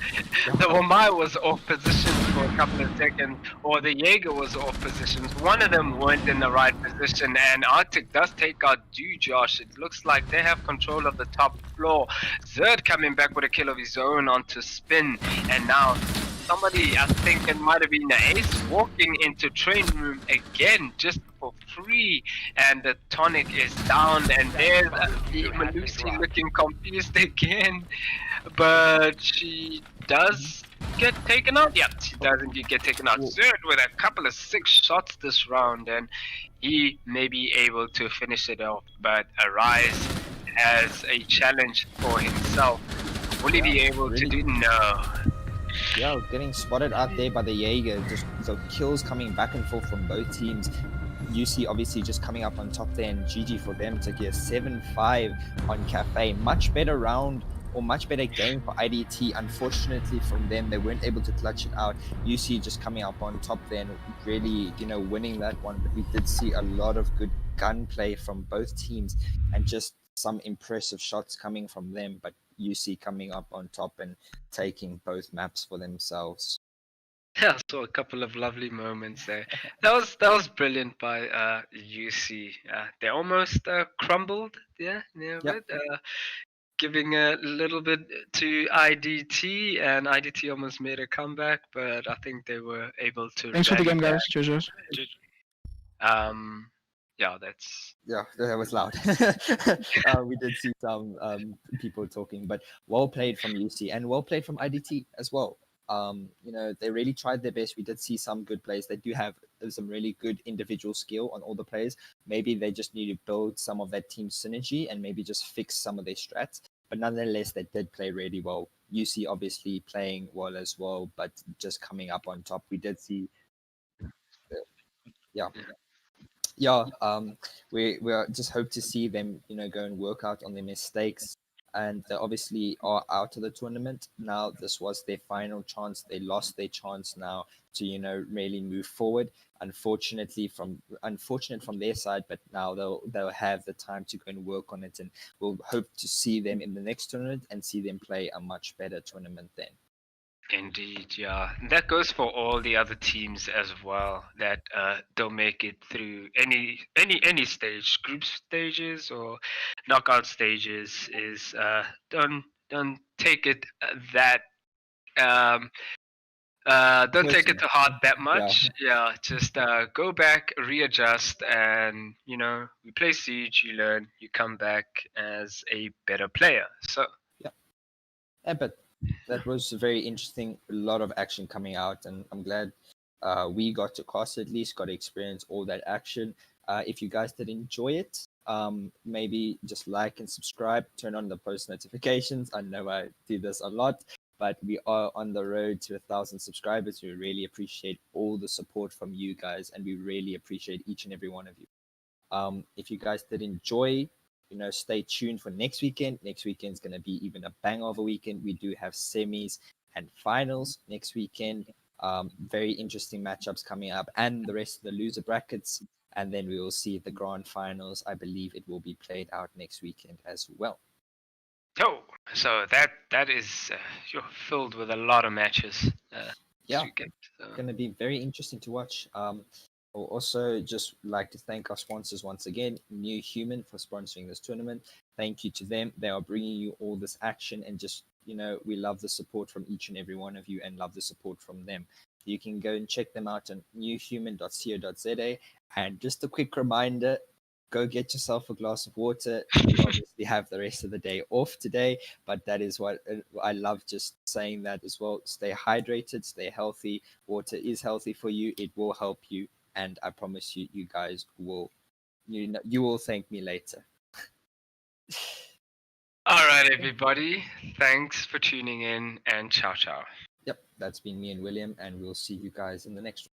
[SPEAKER 4] Wamai was off position for a couple of seconds, or the Jaeger was off position. One of them weren't in the right position, and Arctic does take out Josh. It looks like they have control of the top floor. Zerd coming back with a kill of his own onto Spin, and now somebody, I think it might have been the Ace, walking into train room again just for free, and the Tonic is down, and there's the Malusi looking confused again, but she does get taken out. Yeah, she doesn't get taken out. Zerd with a couple of 6 shots this round, and he may be able to finish it off, but Arise has a challenge for himself. Will he be able to do? No.
[SPEAKER 3] Yeah, getting spotted out there by the Jaeger. Just the kills coming back and forth from both teams. UC obviously just coming up on top there, and GG for them to get 7-5 on Cafe. Much better round, or much better game for iD.T. Unfortunately from them, they weren't able to clutch it out. UC just coming up on top there and really, winning that one. But we did see a lot of good gunplay from both teams and just some impressive shots coming from them. But UC coming up on top and taking both maps for themselves.
[SPEAKER 4] Yeah, so a couple of lovely moments there. That was brilliant by UC. They almost crumbled, but giving a little bit to iD.T, and iD.T almost made a comeback, but I think they were able to.
[SPEAKER 6] Thanks for the game, guys. Cheers.
[SPEAKER 4] Yeah, that's.
[SPEAKER 3] Yeah, that was loud. We did see some people talking, but well played from UC and well played from iD.T as well. They really tried their best. We did see some good plays. They do have some really good individual skill on all the players. Maybe they just need to build some of that team synergy and maybe just fix some of their strats. But nonetheless, they did play really well. UC obviously playing well as well, but just coming up on top. We did see, we just hope to see them, go and work out on their mistakes. And they obviously are out of the tournament now. This was their final chance. They lost their chance now to, really move forward. Unfortunate from their side, but now they'll have the time to go and work on it, and we'll hope to see them in the next tournament and see them play a much better tournament then.
[SPEAKER 4] Indeed, yeah. And that goes for all the other teams as well that don't make it through any stage, group stages or knockout stages. Is don't take it that don't take it to heart that much. Yeah, just go back, readjust, and we play Siege. You learn, you come back as a better player. So
[SPEAKER 3] but that was very interesting. A lot of action coming out, and I'm glad we got to cast, at least got to experience all that action. If you guys did enjoy it, maybe just like and subscribe, turn on the post notifications. I know I do this a lot, but we are on the road to 1,000 subscribers. We really appreciate all the support from you guys, and we really appreciate each and every one of you. If you guys did enjoy, stay tuned for next weekend. Next weekend is going to be even a bang of a weekend. We do have semis and finals next weekend. Very interesting matchups coming up, and the rest of the loser brackets. And then we will see the grand finals. I believe it will be played out next weekend as well.
[SPEAKER 4] Oh, so that is you're filled with a lot of matches.
[SPEAKER 3] Going to be very interesting to watch. I'll also just like to thank our sponsors once again, New Human, for sponsoring this tournament. Thank you to them. They are bringing you all this action, and just, we love the support from each and every one of you and love the support from them. You can go and check them out on newhuman.co.za. And just a quick reminder, go get yourself a glass of water. You obviously have the rest of the day off today, but that is what I love, just saying that as well. Stay hydrated, stay healthy. Water is healthy for you. It will help you. And I promise you, you guys will, you will thank me later.
[SPEAKER 4] All right, everybody. Thanks for tuning in, and ciao, ciao.
[SPEAKER 3] Yep, that's been me and William, and we'll see you guys in the next one.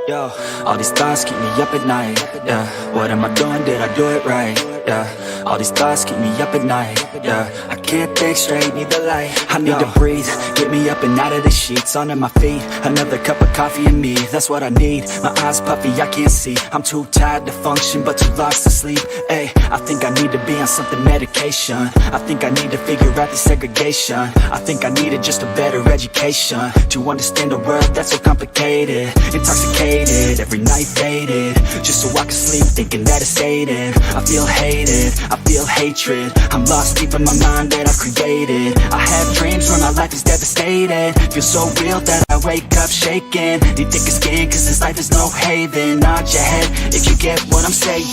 [SPEAKER 7] Yo, all these thoughts keep me up at night. Yeah, what am I doing? Did I do it right? Yeah, all these thoughts keep me up at night. Yeah, I can't think straight, need the light. I need to breathe, get me up and out of the sheets, onto my feet. Another cup of coffee and me, that's what I need. My eyes puffy, I can't see. I'm too tired to function, but too lost to sleep. Ay, I think I need to be on something medication. I think I need to figure out the segregation. I think I needed just a better education to understand a world that's so complicated. Intoxicated, every night faded, just so I can sleep thinking that it's fading. I feel hated, I feel hatred. I'm lost deep in my mind that I've created. I have dreams where my life is devastated. Feel so real that I wake up shaking. Need thicker skin cause this life is no haven. Nod your head if you get what I'm saying.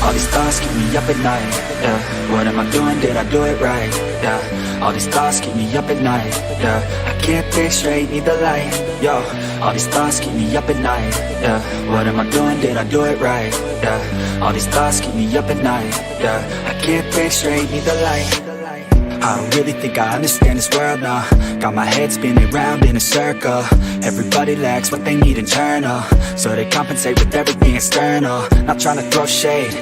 [SPEAKER 7] All these thoughts keep me up at night. Yeah, what am I doing? Did I do it right? Yeah, all these thoughts keep me up at night. Yeah, I can't think straight, need the light. Yo, all these thoughts keep me up at night. Yeah, what am I doing? Did I do it right? Yeah, all these thoughts keep me up at night. Yeah, I can't think straight, need the light. I don't really think I understand this world, nah. Got my head spinning round in a circle. Everybody lacks what they need internal, so they compensate with everything external. Not trying to throw shade,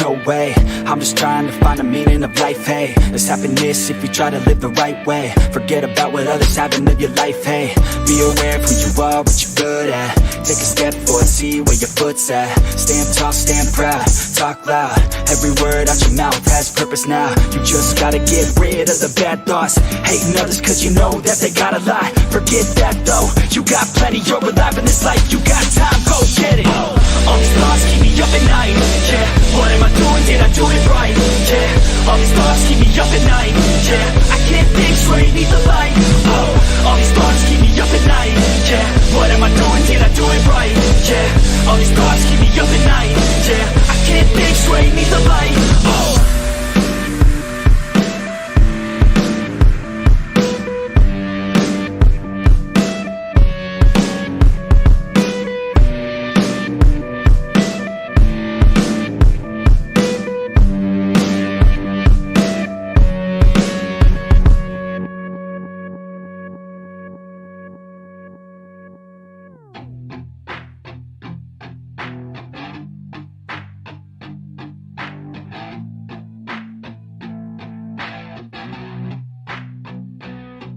[SPEAKER 7] no way. I'm just trying to find the meaning of life, hey. There's happiness if you try to live the right way. Forget about what others have and live your life, hey. Be aware of who you are, what you're good at. Take a step forward, see where your foot's at. Stand tall, stand proud, talk loud. Every word out your mouth has purpose now. You just gotta get rid of the bad thoughts. Hating others cause you know that they gotta lie. Forget that though, you got plenty, you're alive in this life. You got time, go get it. All these thoughts keep me up at night, yeah. What am I doing, did I do it right, yeah. All these thoughts keep me up at night, yeah. I can't think straight, need the light, oh. All these thoughts keep me up at night, yeah. What am I doing, did I do it right, yeah. All these thoughts keep me up at night, yeah. I can't think straight, need the light, oh.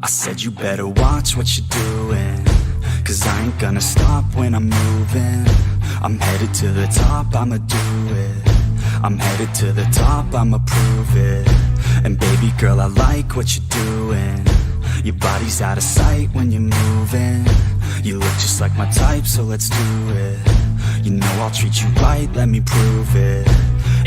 [SPEAKER 7] I said you better watch what you're doing, cause I ain't gonna stop when I'm moving. I'm headed to the top, I'ma do it. I'm headed to the top, I'ma prove it. And baby girl, I like what you're doing. Your body's out of sight when you're moving. You look just like my type, so let's do it. You know I'll treat you right, let me prove it.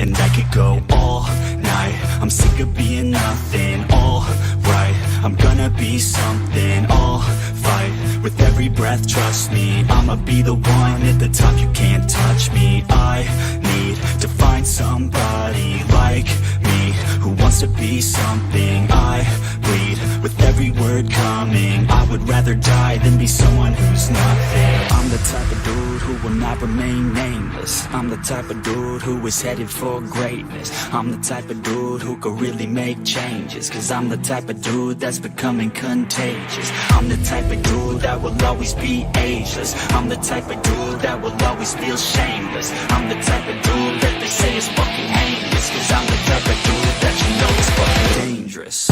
[SPEAKER 7] And I could go all night, I'm sick of being nothing. All right, I'm gonna be something. I'll fight with every breath, trust me. I'ma be the one at the top, you can't touch me. I need to find somebody like me, who wants to be something. I bleed with every word coming. I would rather die than be someone who's nothing. I'm the type of dude who will not remain nameless. I'm the type of dude who is headed for greatness. I'm the type of dude who could really make changes, cause I'm the type of dude that's becoming contagious. I'm the type of dude that will always be ageless. I'm the type of dude that will always feel shameless. I'm the type of dude that they say is fucking heinous, cause I'm the type of dude that you know is fucking dangerous.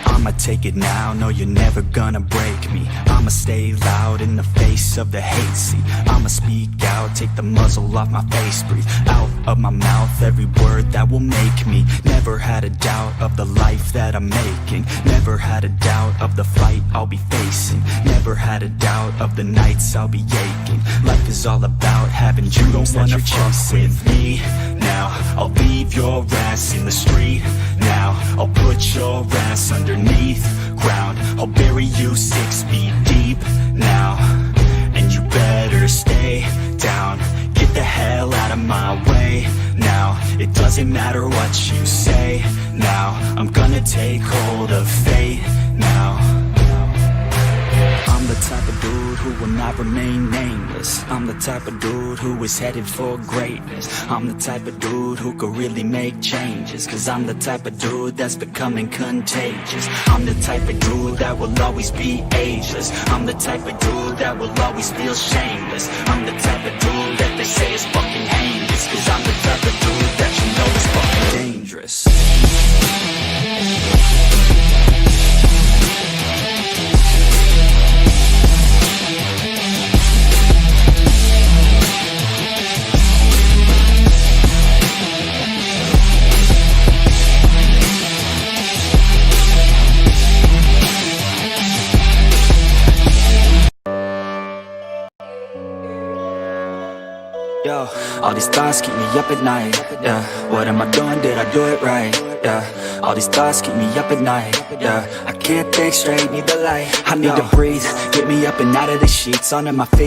[SPEAKER 7] I'ma take it now, no you're never gonna break me. I'ma stay loud in the face of the hate, see. I'ma speak out, take the muzzle off my face. Breathe out of my mouth every word that will make me. Never had a doubt of the life that I'm making. Never had a doubt of the fight I'll be facing. Never had a doubt of the nights I'll be aching. Life is all about having dreams that you're chasing. With me now, I'll leave your ass in the street now. I'll put your ass underneath ground. I'll bury you 6 feet deep now. And you better stay down. Get the hell out of my way now. It doesn't matter what you say now. I'm gonna take hold of fate now. I'm the type of dude who will not remain nameless. I'm the type of dude who is headed for greatness. I'm the type of dude who could really make changes, cause I'm the type of dude that's becoming contagious. I'm the type of dude that will always be ageless. I'm the type of dude that will always feel shameless. I'm the type of dude that they say is fucking heinous, cause I'm the type of dude that you know is fucking dangerous. Yo, all these thoughts keep me up at night. Yeah, what am I doing? Did I do it right? Yeah, all these thoughts keep me up at night. Yeah, I can't think straight, need the light. I need to breathe, get me up and out of the sheets, onto my feet.